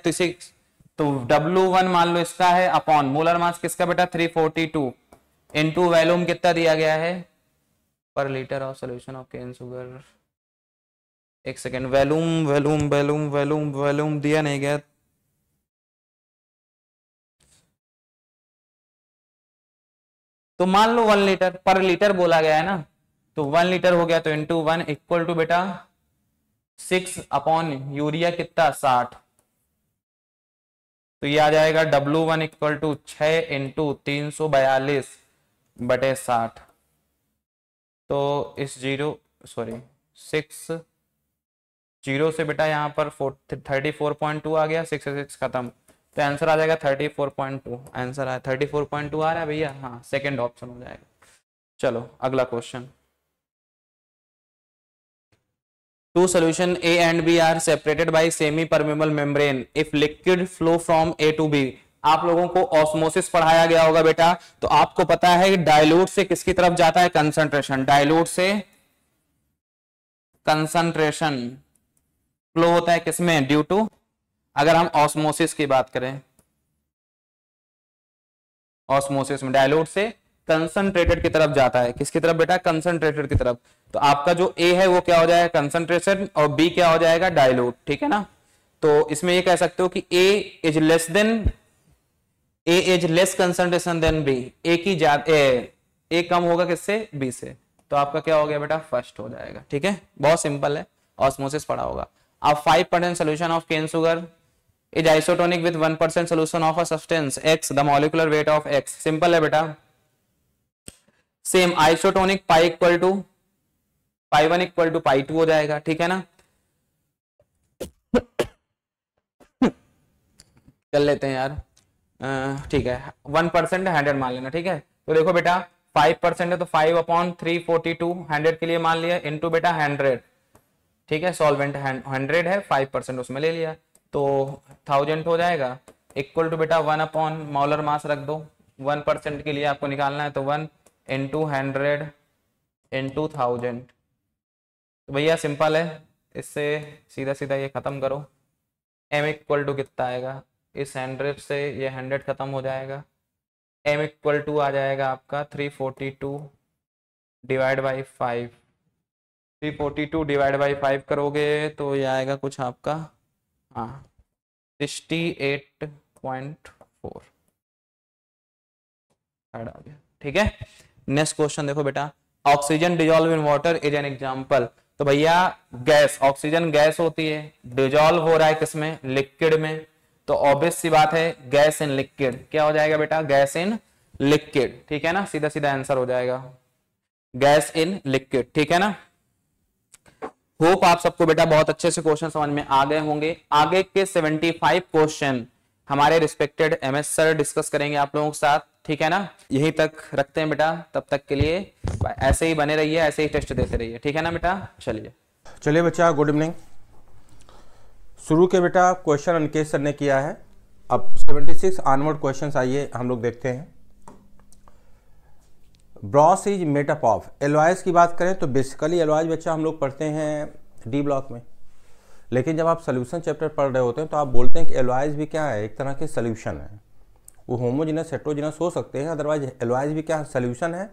तो W1 मान लो इसका है, अपॉन मोलर मास किसका बेटा 342 इंटू वैल्यूम कितना दिया गया है per litre of solution of cane sugar. एक सेकेंड, वैल्यूम दिया नहीं गया, तो मान लो 1 लीटर पर लीटर बोला गया है ना, तो 1 लीटर हो गया, तो इंटू 1 इक्वल टू बेटा 6 अपॉन यूरिया कितना 60। तो ये आ जाएगा W1 इक्वल टू 6 इंटू 342 बटे 60। तो इस 6 0 से बेटा यहाँ पर 34.2 आ गया, 6 से 6 खत्म, तो आंसर आ जाएगा 34.2। आंसर आया 34.2 आ रहा है भैया, हाँ सेकंड ऑप्शन हो जाएगा। चलो अगला question, two solution A and B are separated by semi permeable membrane if liquid flow from A to B। आप लोगों को ऑस्मोसिस पढ़ाया गया होगा बेटा, तो आपको पता है डाइल्यूट से किसकी तरफ जाता है कंसंट्रेशन, डाइल्यूट से कंसंट्रेशन फ्लो होता है किसमें, ड्यू टू, अगर हम ऑस्मोसिस की बात करें, ऑस्मोसिस में डाइल्यूट से कंसंट्रेटेड की तरफ जाता है, किसकी तरफ बेटा कंसंट्रेटेड की तरफ। तो आपका जो ए है वो क्या हो जाएगा कंसंट्रेशन और बी क्या हो जाएगा डाइल्यूट, ठीक है ना। तो इसमें ये कह सकते हो कि A is less concentration than B, A की ज्यादा, ए कम होगा किससे, बी से। तो आपका क्या हो गया बेटा, फर्स्ट हो जाएगा। ठीक है, बहुत सिंपल है, ऑस्मोसिस पढ़ा होगा। अब 5% solution of cane sugar is isotonic with 1% solution of a substance x, the molecular weight of x. Simple है बेटा, same isotonic pi equal to pi 1 equal to pi 2 हो जाएगा। ठीक है ना, कर लेते हैं यार। ठीक है, 1% 100 मान लेना। ठीक है, तो देखो बेटा 5% है तो 5/342 100 के लिए मान लिया, इंटू बेटा 100। ठीक है, सॉल्वेंट 100 है, 5% उसमें ले लिया तो 1000 हो जाएगा, इक्वल टू बेटा 1 मोलर मास रख दो। 1% के लिए आपको निकालना है तो 1 इंटू 100 इंटू 1000। तो भैया सिंपल है, इससे सीधा सीधा ये खत्म करो। m इक्वल टू कितना आएगा, इस 100 से ये 100 खत्म हो जाएगा, m इक्वल टू आ जाएगा आपका 342 डिवाइड बाई 5। 342 डिवाइड बाई 5 करोगे तो ये आएगा कुछ आपका, हाँ 68.4 आ गया। ठीक है, नेक्स्ट क्वेश्चन देखो बेटा, oxygen dissolve in water is an example. तो भैया गैस, ऑक्सीजन गैस होती है, डिजॉल्व हो रहा है किसमें, लिक्विड में, तो ऑब्वियस सी बात है गैस इन लिक्विड। क्या हो जाएगा बेटा, गैस इन लिक्विड। ठीक है ना, सीधा सीधा आंसर हो जाएगा गैस इन लिक्विड। ठीक है ना, होप आप सबको बेटा बहुत अच्छे से क्वेश्चन समझ में आ गए होंगे। आगे के 75 क्वेश्चन हमारे रिस्पेक्टेड एमएस सर डिस्कस करेंगे आप लोगों के साथ। ठीक है ना, यहीं तक रखते हैं बेटा, तब तक के लिए ऐसे ही बने रहिए, ऐसे ही टेस्ट देते रहिए। ठीक है ना बेटा, चलिए बच्चा, गुड इवनिंग। शुरू के बेटा क्वेश्चन अनकेश सर ने किया है, अब 76 ऑनवर्ड क्वेश्चंस आइए हम लोग देखते हैं। Bros is made up of, alloys की बात करें तो बेसिकली एलॉयज बच्चा हम लोग पढ़ते हैं डी ब्लॉक में, लेकिन जब आप सोल्यूशन चैप्टर पढ़ रहे होते हैं तो आप बोलते हैं कि एलॉयज भी क्या है, एक तरह के सोल्यूशन है। वो होमोजेनस हेटेरोजेनस हो सकते हैं, अदरवाइज एलॉयज भी क्या सोल्यूशन है,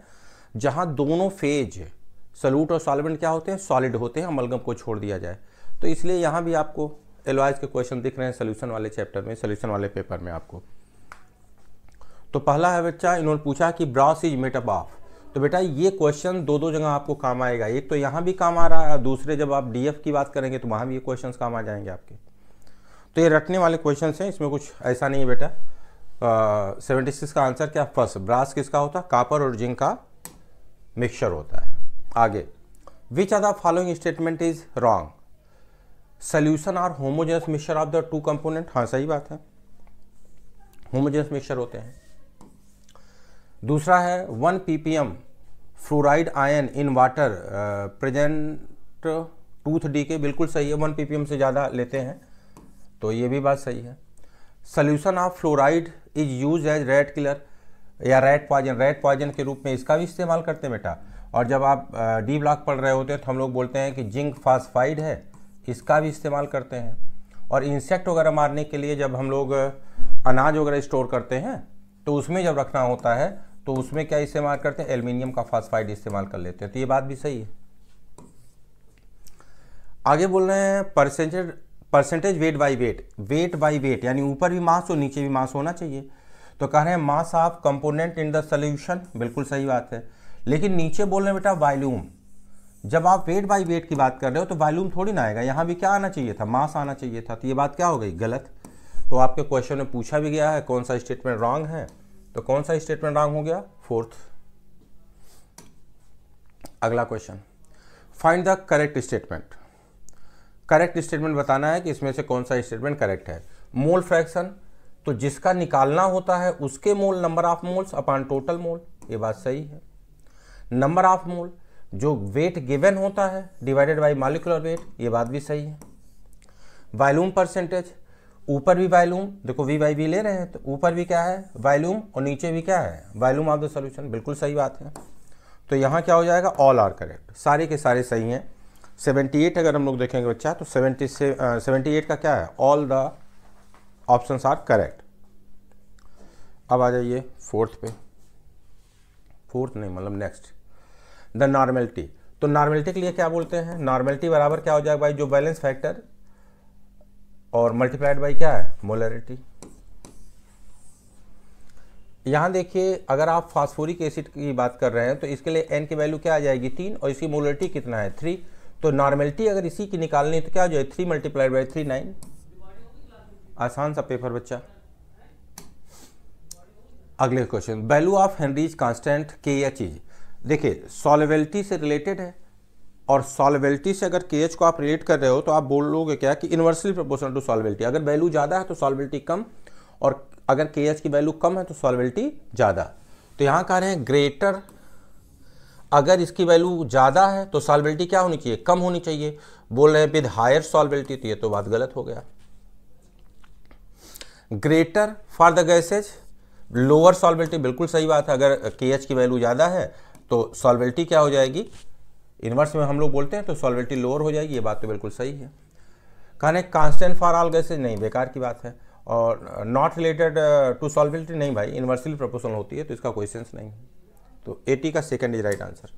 जहाँ दोनों फेज सॉल्यूट और सॉल्वेंट क्या होते हैं, सॉलिड होते हैं, अमलगम को छोड़ दिया जाए। तो इसलिए यहाँ भी आपको एलॉयज के क्वेश्चन दिख रहे हैं सोल्यूशन वाले चैप्टर में, सोल्यूशन वाले पेपर में आपको। तो पहला है बच्चा, इन्होंने पूछा कि ब्रॉस इज मेटअप ऑफ। तो बेटा ये क्वेश्चन दो जगह आपको काम आएगा, एक तो यहाँ भी काम आ रहा है, दूसरे जब आप डीएफ की बात करेंगे तो वहाँ भी ये क्वेश्चन काम आ जाएंगे आपके। तो ये रटने वाले क्वेश्चन हैं, इसमें कुछ ऐसा नहीं है बेटा। 76 का आंसर क्या, फर्स्ट ब्रास किसका होता है, कापर और जिंक का मिक्सचर होता है। आगे, which are the following statement is wrong, solution are homogeneous mixture of the two component. हाँ सही बात है, होमोजेनस मिक्सचर होते हैं। दूसरा है 1 ppm fluoride ion in water present tooth decay, बिल्कुल सही है, 1 ppm से ज़्यादा लेते हैं, तो ये भी बात सही है। Solution of fluoride is use as rat killer या रेड पॉइजन के रूप में इसका भी इस्तेमाल करते हैं बेटा। और जब आप डी ब्लॉक पढ़ रहे होते हैं तो हम लोग बोलते हैं कि जिंक फास्फाइड है, इसका भी इस्तेमाल करते हैं। और इंसेक्ट वगैरह मारने के लिए जब हम लोग अनाज वगैरह स्टोर करते हैं तो उसमें जब रखना होता है तो उसमें क्या इस्तेमाल करते हैं, एल्युमिनियम का फास्फाइड इस्तेमाल कर लेते हैं। तो ये बात भी सही है। आगे बोल रहे हैं परसेंटेज वेट बाई वेट, यानी ऊपर भी मास और नीचे भी मास होना चाहिए। तो कह रहे हैं mass of component in the solution, बिल्कुल सही बात है, लेकिन नीचे बोल रहे हैं बेटा वॉल्यूम। जब आप वेट बाई वेट की बात कर रहे हो तो वॉल्यूम थोड़ी ना आएगा, यहाँ भी क्या आना चाहिए था, मास आना चाहिए था। तो ये बात क्या हो गई, गलत। तो आपके क्वेश्चन में पूछा भी गया है कौन सा स्टेटमेंट रॉन्ग है, तो कौन सा स्टेटमेंट रॉन्ग हो गया, फोर्थ। अगला question, find the correct statement. Correct statement बताना है कि इसमें से कौन सा स्टेटमेंट करेक्ट है। मोल फ्रैक्शन, तो जिसका निकालना होता है उसके mole number of moles upon total mole, ये बात सही है। नंबर ऑफ मोल, जो वेट गिवन होता है डिवाइडेड बाय मॉलिक्यूलर वेट, ये बात भी सही है। वॉल्यूम परसेंटेज, ऊपर भी वॉल्यूम, देखो वी बाई वी ले रहे हैं तो ऊपर भी क्या है वॉल्यूम और नीचे भी क्या है वॉल्यूम ऑफ द सॉल्यूशन, बिल्कुल सही बात है। तो यहाँ क्या हो जाएगा, ऑल आर करेक्ट, सारे के सारे सही हैं। 78 अगर हम लोग देखेंगे बच्चा तो 78 का क्या है, all the options are correct. अब आ जाइए फोर्थ पे, फोर्थ नहीं मतलब नेक्स्ट, द नॉर्मेलिटी। तो नॉर्मेलिटी के लिए क्या बोलते हैं, नॉर्मेलिटी बराबर क्या हो जाएगा भाई, जो बैलेंस फैक्टर और मल्टीप्लाइड बाई क्या है, मोलरिटी। यहाँ देखिए अगर आप फास्फोरिक एसिड की बात कर रहे हैं तो इसके लिए n की वैल्यू क्या आ जाएगी 3 और इसकी मोलरिटी कितना है 3, तो नॉर्मेलिटी अगर इसी की निकालनी है तो क्या हो जाए 3 मल्टीप्लाइड बाई 3 9। आसान सा पेपर बच्चा। अगले question, value of Henry's constant KH is, देखिए सॉल्वेबिलिटी से रिलेटेड है और सॉल्वेबिलिटी से अगर KH को आप रिलेट कर रहे हो तो आप बोलोगे क्या कि इनवर्सली प्रोपोर्शनल टू सॉल्वेबिलिटी, अगर वैल्यू ज़्यादा है तो सॉल्वेबिलिटी कम और अगर KH की वैल्यू कम है तो सॉल्वेबिलिटी ज़्यादा। तो यहाँ कह रहे हैं ग्रेटर, अगर इसकी वैल्यू ज़्यादा है तो सॉल्वेबिलिटी क्या होनी चाहिए, कम होनी चाहिए। बोल रहे हैं विद हायर सॉल्वेबिलिटी, तो ये तो बात गलत हो गया। Greater for the gases, lower solubility, बिल्कुल सही बात है। अगर KH की वैल्यू ज़्यादा है तो सॉल्वेबिलिटी क्या हो जाएगी, इनवर्स में हम लोग बोलते हैं तो सॉल्वेबिलिटी लोअर हो जाएगी, ये बात तो बिल्कुल सही है। कहने कांस्टेंट फॉर ऑल गैसेज, नहीं, बेकार की बात है। और नॉट रिलेटेड टू सॉल्वेबिलिटी, नहीं भाई, इनवर्सली प्रोपोर्शनल होती है तो इसका कोई सेंस नहीं है। तो 80 का सेकंड इज राइट आंसर।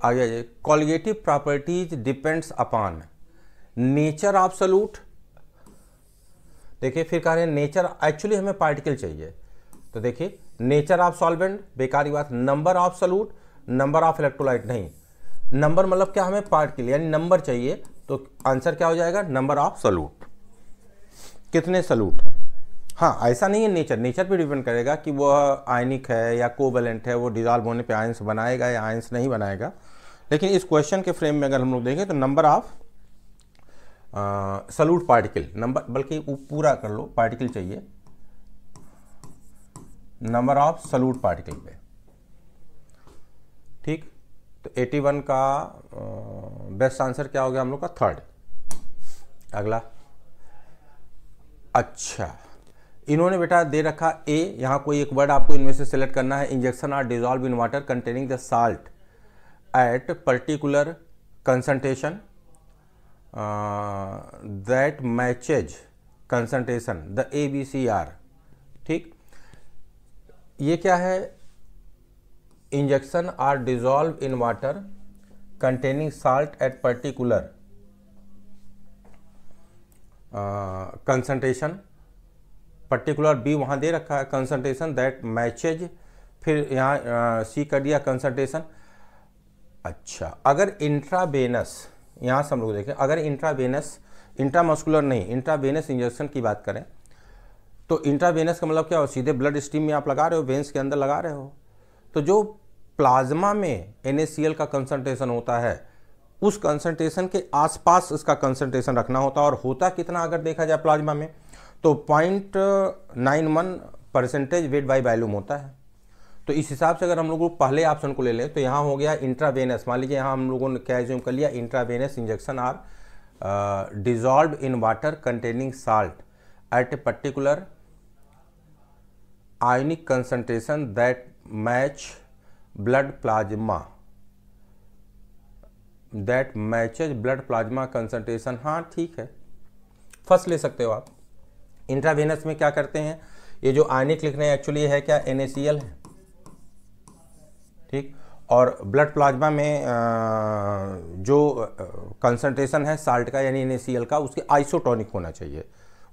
आगे आइए, colligative properties depends upon nature of solute. देखिए फिर कह रहे हैं नेचर, एक्चुअली हमें पार्टिकल चाहिए, तो देखिए नेचर ऑफ सॉल्वेंट, बेकार की बात। Number of solute, number of electrolyte, नहीं, नंबर मतलब क्या, हमें पार्टिकल यानी नंबर चाहिए, तो आंसर क्या हो जाएगा, नंबर ऑफ सॉल्यूट, कितने सॉल्यूट है। हाँ, ऐसा नहीं है, नेचर पे डिपेंड करेगा कि वह आयनिक है या कोवैलेंट है, वो डिजॉल्व होने पे आयंस बनाएगा या आयंस नहीं बनाएगा। लेकिन इस क्वेश्चन के फ्रेम में अगर हम लोग देखें तो number of solute particle, number, बल्कि पूरा कर लो, पार्टिकल चाहिए, नंबर ऑफ सॉल्यूट पार्टिकल पे, ठीक। तो 81 का बेस्ट आंसर क्या हो गया हम लोग का, थर्ड। अगला, अच्छा इन्होंने बेटा दे रखा ए, यहाँ कोई एक वर्ड आपको इनमें से सिलेक्ट करना है। Injection are dissolve in water containing the salt at particular concentration that matches concentration the ABCR, ठीक। ये क्या है, injection are dissolve in water containing salt at particular concentration, particular B वहाँ दे रखा है, कंसंट्रेशन दैट मैचेज, फिर यहाँ सी कर दिया कंसंट्रेशन। अच्छा, अगर इंट्रावेनस, यहाँ से हम लोग देखें, अगर इंट्रावेनस, इंट्रामस्कुलर नहीं, इंट्रावेनस इंजेक्शन की बात करें तो इंट्रावेनस का मतलब क्या हो, सीधे ब्लड स्ट्रीम में आप लगा रहे हो, वेंस के अंदर लगा रहे हो, तो जो प्लाज्मा में NaCl का कंसंट्रेशन होता है उस कंसंट्रेशन के आसपास इसका कंसंट्रेशन रखना होता है। और होता कितना अगर देखा जाए प्लाज्मा में तो 0.91% वेट बाई वॉल्यूम होता है। तो इस हिसाब से अगर हम लोग पहले ऑप्शन को ले लें तो यहाँ हो गया इंट्रावेनस, मान लीजिए यहाँ हम लोगों ने क्या एज्यूम कर लिया, intravenous injection are dissolve in water containing salt at a particular ionic concentration that match blood plasma, that matches blood plasma concentration. हाँ ठीक है, फर्स्ट ले सकते हो आप। इंट्रावेनस में क्या करते हैं, ये जो आयनिक लिख रहे हैं एक्चुअली है क्या, NaCl है, ठीक। और ब्लड प्लाज्मा में जो कंसंट्रेशन है साल्ट का यानी NaCl का, उसके आइसोटोनिक होना चाहिए,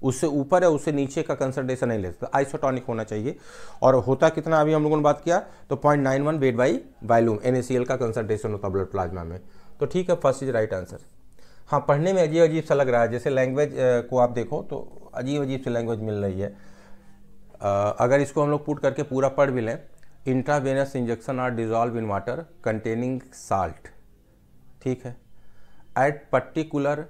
उससे ऊपर है उससे नीचे का कंसंट्रेशन नहीं ले सकता, आइसोटोनिक होना चाहिए। और होता कितना, अभी हम लोगों ने बात किया तो 0.91 वेट बाई वॉल्यूम NaCl का कंसंट्रेशन होता ब्लड प्लाज्मा में। तो ठीक है, फर्स्ट इज राइट आंसर। हाँ, पढ़ने में अजीब अजीब सा लग रहा है, जैसे लैंग्वेज को आप देखो तो अजीब अजीब सी लैंग्वेज मिल रही है। अगर इसको हम लोग पुट करके पूरा पढ़ भी लें, intravenous injection are dissolve in water containing salt, ठीक है, at particular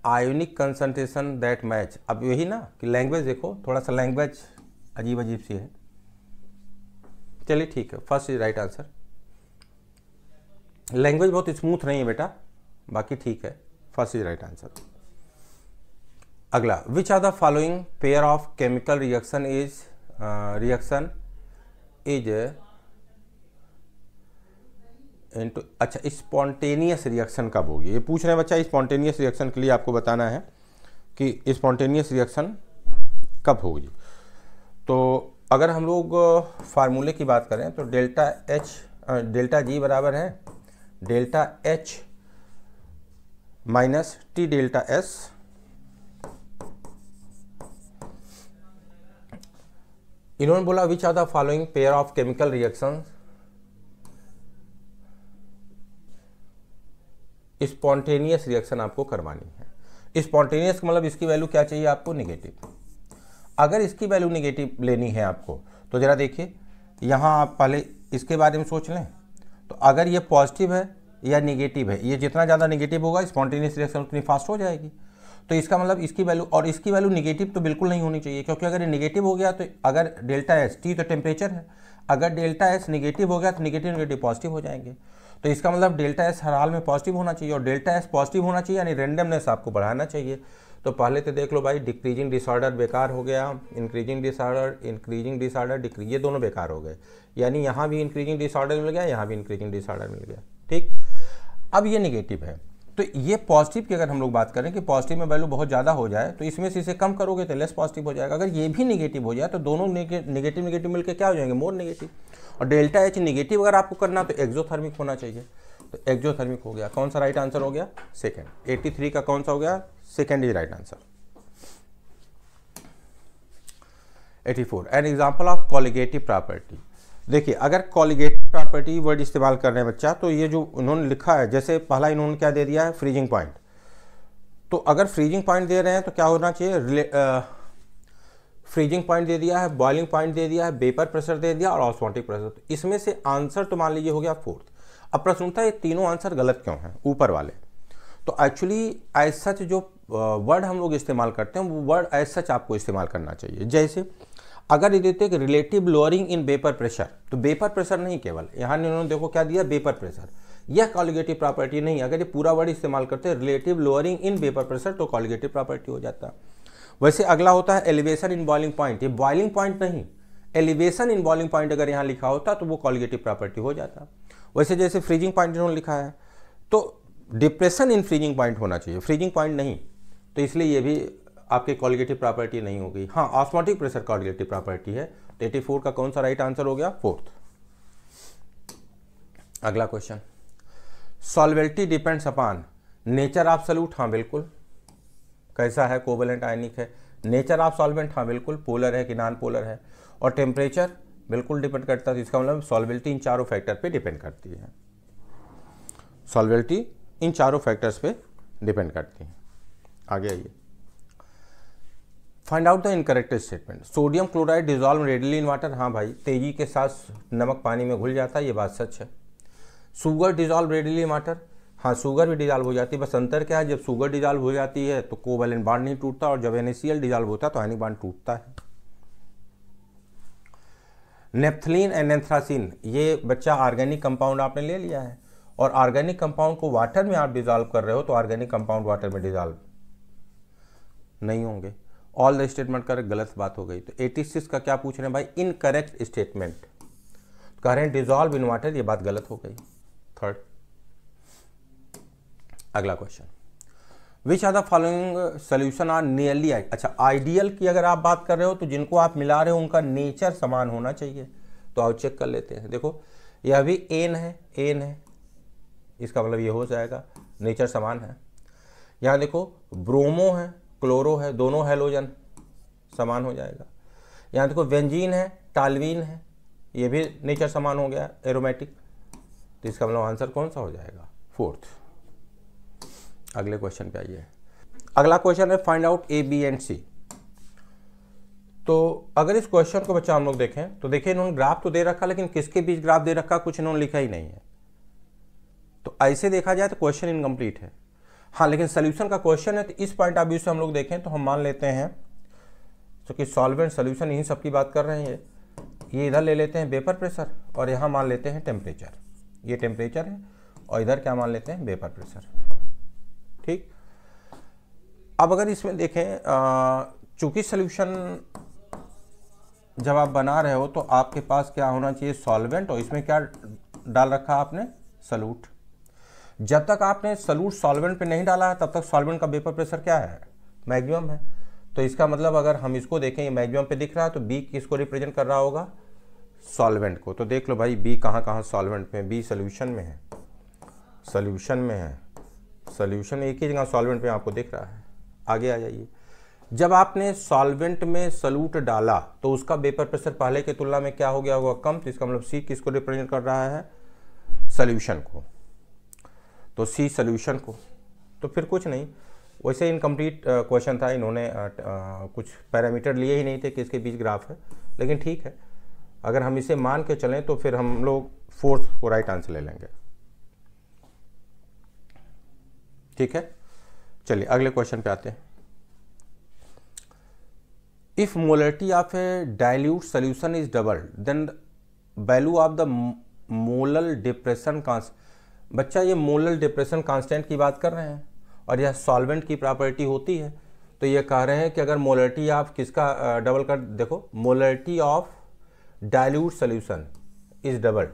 ionic concentration that match. अब यही ना कि लैंग्वेज देखो, थोड़ा सा लैंग्वेज अजीब अजीब सी है। चलिए ठीक है, first is right answer. Language बहुत स्मूथ नहीं है बेटा, बाकी ठीक है, फर्स्ट इज राइट आंसर। अगला, which are the following pair of chemical reaction is into, अच्छा स्पॉन्टेनियस रिएक्शन कब होगी, ये पूछ रहे हैं बच्चा। स्पॉन्टेनियस रिएक्शन के लिए आपको बताना है कि स्पॉन्टेनियस रिएक्शन कब होगी। तो अगर हम लोग फार्मूले की बात करें तो डेल्टा G बराबर है delta H minus T delta S इन्होंने बोला which are the following pair of chemical reaction spontaneous reaction आपको करवानी है। स्पॉन्टेनियस का मतलब इसकी वैल्यू क्या चाहिए आपको, नेगेटिव। अगर इसकी वैल्यू नेगेटिव लेनी है आपको तो जरा देखिए यहाँ आप पहले इसके बारे में सोच लें। तो अगर ये पॉजिटिव है या नेगेटिव है, ये जितना ज़्यादा नेगेटिव होगा स्पॉन्टेनियस रिएक्शन उतनी फास्ट हो जाएगी। तो इसका मतलब इसकी वैल्यू, और इसकी वैल्यू नेगेटिव तो बिल्कुल नहीं होनी चाहिए, क्योंकि अगर ये नेगेटिव हो गया तो अगर डेल्टा एस, टी तो टेम्परेचर है, अगर डेल्टा एस नेगेटिव हो गया तो नेगेटिव नेगेटिव पॉजिटिव हो जाएंगे। तो इसका मतलब डेल्टा एस हर हाल में पॉजिटिव होना चाहिए, और डेल्टा एस पॉजिटिव होना चाहिए यानी रेंडमनेस आपको बढ़ाना चाहिए। तो पहले तो देख लो भाई, डिक्रीजिंग डिसऑर्डर बेकार हो गया, इंक्रीजिंग डिसऑर्डर डिक्रीज, ये दोनों बेकार हो गए, यानी यहाँ भी इंक्रीजिंग डिसऑर्डर मिल गया, यहाँ भी इंक्रीजिंग डिसऑर्डर मिल गया। ठीक, अब ये नेगेटिव है, तो ये पॉजिटिव की अगर हम लोग बात करें कि पॉजिटिव में वैल्यू बहुत ज़्यादा हो जाए तो इसमें से इसे कम करोगे तो लेस पॉजिटिव हो जाएगा। अगर ये भी नेगेटिव हो जाए तो दोनों नेगेटिव नेगेटिव मिलकर क्या हो जाएंगे, मोर नेगेटिव। और डेल्टा एच नेगेटिव अगर आपको करना तो एक्सोथर्मिक होना चाहिए, तो एक्सोथर्मिक हो गया। कौन सा राइट आंसर हो गया, सेकंड। 83 का कौन सा हो गया, second is right answer. 84 an example of colligative property. देखिए अगर कॉलिगेटिव प्रॉपर्टी वर्ड इस्तेमाल कर रहे हैं बच्चा, तो ये जो उन्होंने लिखा है, जैसे पहला इन्होंने क्या दे दिया है, फ्रीजिंग पॉइंट। तो अगर फ्रीजिंग पॉइंट दे रहे हैं तो क्या होना चाहिए, फ्रीजिंग पॉइंट दे दिया है, बॉइलिंग पॉइंट दे दिया है, वेपर प्रेशर दे दिया और ऑस्मोटिक प्रेशर। तो इसमें से आंसर तो मान लीजिए हो गया फोर्थ। अब प्रश्न उठता है ये तीनों आंसर गलत क्यों हैं ऊपर वाले। तो एक्चुअली एज सच जो वर्ड हम लोग इस्तेमाल करते हैं वो वर्ड एज सच आपको इस्तेमाल करना चाहिए। जैसे अगर ये देते हैं कि relative lowering in vapour pressure, तो वेपर प्रेशर नहीं, केवल यहाँ इन्होंने देखो क्या दिया, वेपर प्रेशर, यह कॉलिगेटिव प्रॉपर्टी नहीं। अगर ये पूरा वर्ड इस्तेमाल करते हैं relative lowering in vapour pressure तो कॉलिगेटिव प्रॉपर्टी हो जाता। वैसे अगला होता है एलिवेशन इन बॉइलिंग पॉइंट, ये बॉइलिंग पॉइंट नहीं, एलिवेशन इन बॉइलिंग पॉइंट अगर यहाँ लिखा होता तो वो कॉलिगेटिव प्रॉपर्टी हो जाता। वैसे जैसे फ्रीजिंग पॉइंट इन्होंने लिखा है तो डिप्रेशन इन फ्रीजिंग पॉइंट होना चाहिए, फ्रीजिंग पॉइंट नहीं, तो इसलिए ये भी आपके कॉलिगेटिव प्रॉपर्टी नहीं होगी। हाँ, ऑस्मोटिक प्रेशर कॉलिगेटिव प्रॉपर्टी है। 84 का कौन सा राइट आंसर हो गया, फोर्थ। अगला question, solubility depends upon nature of solute. हाँ बिल्कुल, कैसा है, कोवेलेंट आयनिक है। नेचर ऑफ सॉल्वेंट, हाँ बिल्कुल, पोलर है कि नॉन पोलर है। और टेम्परेचर बिल्कुल डिपेंड करता है। इसका मतलब सॉल्वेबिलिटी इन चारों फैक्टर पे डिपेंड करती है, सॉल्वेबिलिटी इन चारों फैक्टर्स पे डिपेंड करती है। आगे आइए, find out the incorrect statement. Sodium chloride dissolve readily in water. हाँ भाई, तेजी के साथ नमक पानी में घुल जाता है, ये बात सच है। Sugar dissolve readily in water. हाँ, शुगर भी डिजॉल्व हो जाती है, बस अंतर क्या है, जब शुगर डिजॉल्व हो जाती है तो कोवैलेंट बॉन्ड नहीं टूटता, और जब NaCl डिजॉल्व होता है तो आयनिक बॉन्ड टूटता है। नेफ्थलीन एंड एंथ्रासिन, ये बच्चा ऑर्गेनिक कंपाउंड आपने ले लिया है, और ऑर्गेनिक कंपाउंड को वाटर में आप डिजॉल्व कर रहे हो तो ऑर्गेनिक कंपाउंड वाटर में डिजॉल्व नहीं होंगे। ऑल द स्टेटमेंट करेक्ट, गलत बात हो गई। तो 86 का क्या पूछ रहे हैं भाई, इनकरेक्ट स्टेटमेंट, कह रहे हैं डिजॉल्व इन वाटर, ये बात गलत हो गई, थर्ड। अगला question, which are the following solution are nearly, अच्छा आइडियल की अगर आप बात कर रहे हो तो जिनको आप मिला रहे हो उनका नेचर समान होना चाहिए। तो आओ चेक कर लेते हैं। देखो यह भी एन है, इसका मतलब ये हो जाएगा नेचर समान है। यहाँ देखो ब्रोमो है, क्लोरो है, दोनों हैलोजन समान हो जाएगा। यहाँ देखो बेंजीन है, टालवीन है, ये भी नेचर समान हो गया, एरोमेटिक। तो इसका मतलब आंसर कौन सा हो जाएगा, फोर्थ। अगले क्वेश्चन पे आइए। अगला क्वेश्चन है find out A, B and C. तो अगर इस क्वेश्चन को बच्चा हम लोग देखें तो देखिए इन्होंने ग्राफ तो दे रखा, लेकिन किसके बीच ग्राफ दे रखा कुछ इन्होंने लिखा ही नहीं है। तो ऐसे देखा जाए तो क्वेश्चन इनकम्प्लीट है। हाँ, लेकिन सोल्यूशन का क्वेश्चन है तो इस पॉइंट ऑफ व्यू से हम लोग देखें तो हम मान लेते हैं तो कि सॉल्वेंट सोल्यूशन इन्हीं सब की बात कर रहे हैं। ये इधर ले लेते हैं वेपर प्रेशर, और यहाँ मान लेते हैं टेम्परेचर। ये टेम्परेचर है और इधर क्या मान लेते हैं, वेपर प्रेशर। ठीक, अब अगर इसमें देखें चूंकि सोल्यूशन जब आप बना रहे हो तो आपके पास क्या होना चाहिए, सॉल्वेंट, और इसमें क्या डाल रखा आपने, सॉल्यूट। जब तक आपने सॉल्यूट सॉल्वेंट पे नहीं डाला है तब तक सॉल्वेंट का वेपर प्रेशर क्या है, मैक्सिमम है। तो इसका मतलब अगर हम इसको देखें, ये मैक्सिमम पे दिख रहा है, तो बी किसको रिप्रेजेंट कर रहा होगा, सॉल्वेंट को। तो देख लो भाई बी कहाँ सॉल्वेंट में, बी सोल्यूशन में है, सोल्यूशन में है, सोल्यूशन एक ही जगह सॉल्वेंट पे आपको दिख रहा है। आगे आ जाइए, जब आपने सॉल्वेंट में सॉल्यूट डाला तो उसका वेपर प्रेशर पहले की तुलना में क्या हो गया होगा, कम। तो इसका मतलब सी किसको रिप्रेजेंट कर रहा है, सॉल्यूशन को। तो सी सॉल्यूशन को, तो फिर कुछ नहीं, वैसे इनकम्प्लीट क्वेश्चन था, इन्होंने कुछ पैरामीटर लिए ही नहीं थे कि इसके बीच ग्राफ है, लेकिन ठीक है, अगर हम इसे मान के चलें तो फिर हम लोग फोर्थ को राइट आंसर ले लेंगे। ठीक है, चलिए अगले क्वेश्चन पे आते हैं। If molarity of a dilute solution is doubled then value of the molal depression constant. बच्चा ये मोलल डिप्रेशन कांस्टेंट की बात कर रहे हैं और यह सॉल्वेंट की प्रॉपर्टी होती है। तो ये कह रहे हैं कि अगर मोलरिटी ऑफ किसका डबल कर, देखो molarity of dilute solution is doubled,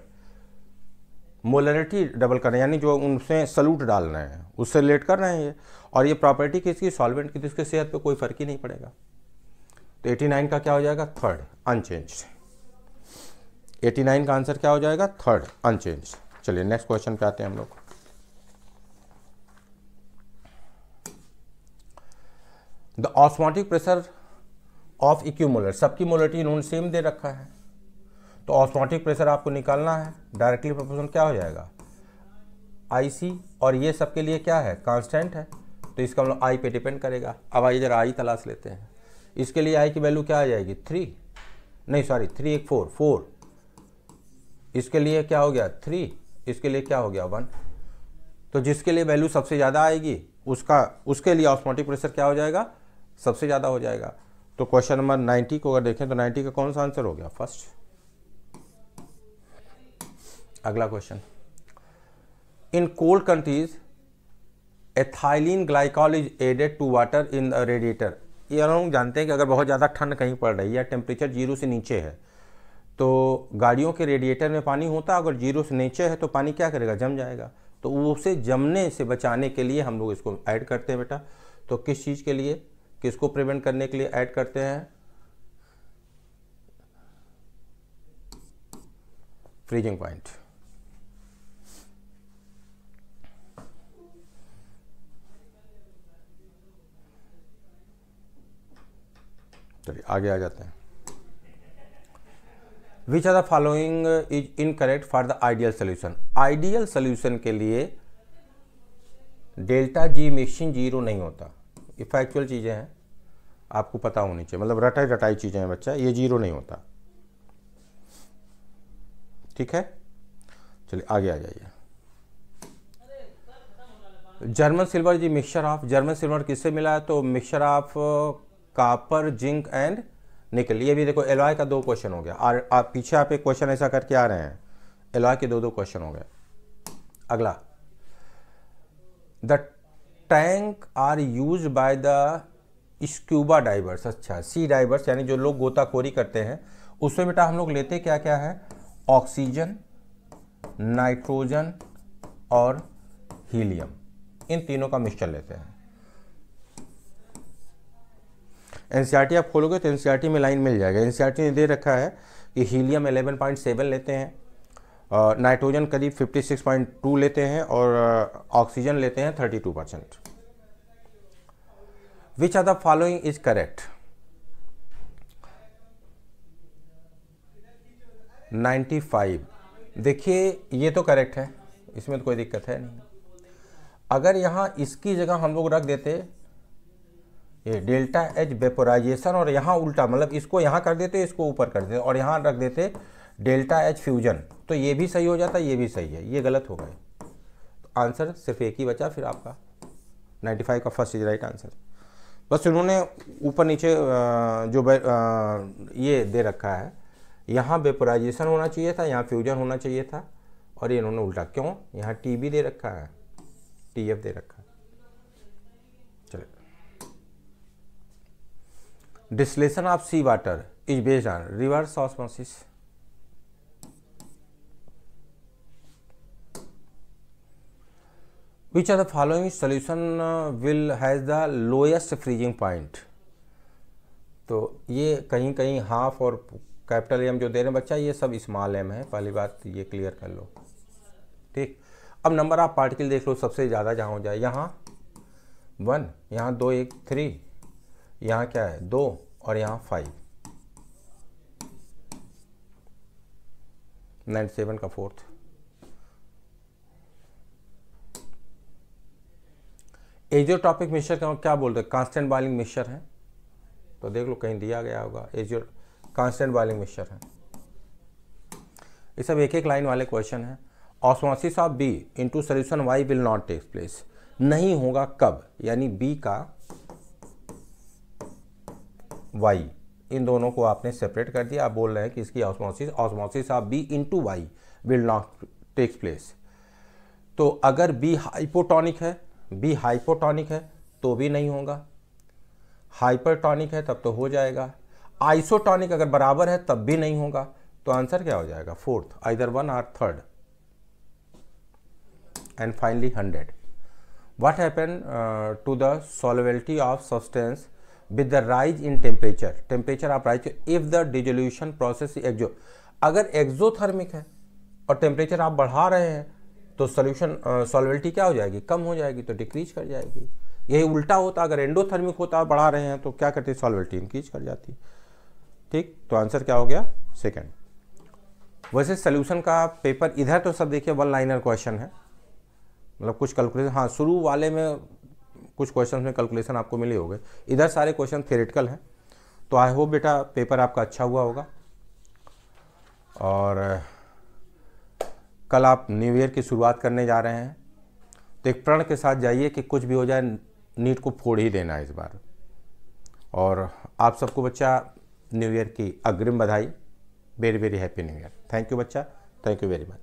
molarity double कर रहे हैं यानी जो उनसे सॉल्यूट डाल रहे हैं उससे रिलेट कर रहे हैं ये, और ये प्रॉपर्टी किसकी, सॉल्वेंट की, तो इसके सेहत पे कोई फर्क ही नहीं पड़ेगा। तो 89 का क्या हो जाएगा, थर्ड अनचेंज्ड। 89 का आंसर क्या हो जाएगा, थर्ड अनचेंज्ड। चलिए नेक्स्ट क्वेश्चन पे आते हैं हम लोग। The osmotic pressure of equimolar, सबकी मोलरिटी इन्होंने सेम दे रखा है, तो ऑस्मोटिक प्रेशर आपको निकालना है, डायरेक्टली प्रोपोर्शनल क्या हो जाएगा, IC, और ये सबके लिए क्या है, कांस्टेंट है, तो इसका मतलब I पे डिपेंड करेगा। अब आइए जरा I तलाश लेते हैं। इसके लिए I की वैल्यू क्या आ जाएगी, 3, नहीं सॉरी 3 1 4 4, इसके लिए क्या हो गया 3, इसके लिए क्या हो गया 1। तो जिसके लिए वैल्यू सबसे ज़्यादा आएगी उसके लिए ऑस्मोटिक प्रेशर क्या हो जाएगा, सबसे ज़्यादा हो जाएगा। तो क्वेश्चन नंबर 90 को अगर देखें तो 90 का कौन सा आंसर हो गया, फर्स्ट। अगला question, in cold countries ethylene glycol is added to water in the radiator. ये हम लोग जानते हैं कि अगर बहुत ज़्यादा ठंड कहीं पड़ रही है, टेम्परेचर 0 से नीचे है, तो गाड़ियों के रेडिएटर में पानी होता है, अगर 0 से नीचे है तो पानी क्या करेगा, जम जाएगा। तो उसे जमने से बचाने के लिए हम लोग इसको ऐड करते हैं बेटा। तो किस चीज़ के लिए, किसको प्रिवेंट करने के लिए ऐड करते हैं, फ्रीजिंग पॉइंट। चलिए आगे आ जाते हैं। Which are the following is incorrect for the ideal solution. Ideal solution के लिए डेल्टा G मिक्सिंग 0 नहीं होता, ये फैक्चुअल चीज़ें हैं, आपको पता होनी चाहिए, मतलब रटाई रटाई चीज़ें हैं बच्चा, ये 0 नहीं होता। ठीक है, चलिए आगे आ जाइए। जर्मन सिल्वर जी मिक्सचर ऑफ, जर्मन सिल्वर किससे मिला है, तो mixture of copper zinc and nickel. ये भी देखो एलॉय का 2 क्वेश्चन हो गया, और आप पीछे आप एक क्वेश्चन ऐसा करके आ रहे हैं, एलॉय के 2 क्वेश्चन हो गए। अगला, the tank are use by the scuba divers. अच्छा, सी डाइवर्स यानी जो लोग गोताखोरी करते हैं, उसमें बेटा हम लोग लेते क्या क्या है, ऑक्सीजन, नाइट्रोजन और हीलियम, इन तीनों का मिक्सचर लेते हैं। एनसीईआरटी आप खोलोगे तो एनसीईआरटी में लाइन मिल जाएगा। एनसीईआरटी ने दे रखा है कि हीलियम 11.7 लेते हैं, नाइट्रोजन करीब 56.2 लेते हैं, और ऑक्सीजन लेते हैं 32%। Which are the following is correct. 95, देखिए ये तो करेक्ट है, इसमें तो कोई दिक्कत है नहीं। अगर यहाँ इसकी जगह हम लोग रख देते ये डेल्टा H वेपोराइजेशन, और यहाँ उल्टा, मतलब इसको यहाँ कर देते, इसको ऊपर कर देते, और यहाँ रख देते डेल्टा H फ्यूजन, तो ये भी सही हो जाता, ये भी सही है, ये गलत हो गए। तो आंसर सिर्फ एक ही बचा फिर आपका, 95 का फर्स्ट इज राइट आंसर। बस इन्होंने ऊपर नीचे ये दे रखा है, यहाँ वेपोराइजेशन होना चाहिए था, यहाँ फ्यूजन होना चाहिए था, और ये इन्होंने उल्टा, क्यों, यहाँ TB दे रखा है, TF दे रखा है। चलिए, distillation of sea water is based on reverse osmosis. Which are the following solution will has the lowest freezing point. तो ये कहीं कहीं हाफ और कैपिटल एम जो दे रहे हैं बच्चा, ये सब स्मॉल एम है, पहली बात ये क्लियर कर लो। ठीक, अब नंबर ऑफ पार्टिकल देख लो, सबसे ज़्यादा जहाँ हो जाए, यहाँ 1, यहाँ 2 1 3, यहाँ क्या है 2 और यहाँ 5, 97 का फोर्थ। एजियोट्रॉपिक मिक्सचर का क्या बोलते हैं, कांस्टेंट बॉइलिंग मिक्सचर है, तो देख लो कहीं दिया गया होगा, एजियो कांस्टेंट बॉइलिंग मिक्सचर है। ये सब एक एक लाइन वाले क्वेश्चन है। Osmosis of B into solution Y will not take place, नहीं होगा कब, यानी बी का वाई, इन दोनों को आपने सेपरेट कर दिया। आप बोल रहे हैं कि इसकी osmosis of B into Y will not take place. तो अगर बी हाइपोटोनिक है तो भी नहीं होगा, हाइपरटोनिक है तब तो हो जाएगा, आइसोटोनिक अगर बराबर है तब भी नहीं होगा। तो आंसर क्या हो जाएगा, फोर्थ, आइदर 1 और 3rd। And finally 100। What happen to the solubility of substance with the rise in temperature of rise if the dissolution process exo, अगर एक्सोथर्मिक है और टेम्परेचर आप बढ़ा रहे हैं तो सोल्यूशन सॉल्युबिलिटी क्या हो जाएगी, कम हो जाएगी, तो डिक्रीज कर जाएगी। यही उल्टा होता, अगर एंडोथर्मिक होता बढ़ा रहे हैं तो क्या करती, सॉल्युबिलिटी इंक्रीज कर जाती। ठीक, तो आंसर क्या हो गया, सेकंड। वैसे सोल्यूशन का पेपर इधर तो सब देखिए 1 लाइनर क्वेश्चन है, मतलब कुछ कैलकुलेशन, हाँ शुरू वाले में कुछ क्वेश्चन में कैलकुलेशन आपको मिले होंगे, इधर सारे क्वेश्चन थ्योरेटिकल हैं। तो आई होप बेटा पेपर आपका अच्छा हुआ होगा, और कल आप न्यू ईयर की शुरुआत करने जा रहे हैं, तो एक प्रण के साथ जाइए कि कुछ भी हो जाए नीट को फोड़ ही देना है इस बार। और आप सबको बच्चा न्यू ईयर की अग्रिम बधाई, very very happy new year. Thank you बच्चा, थैंक यू वेरी मच।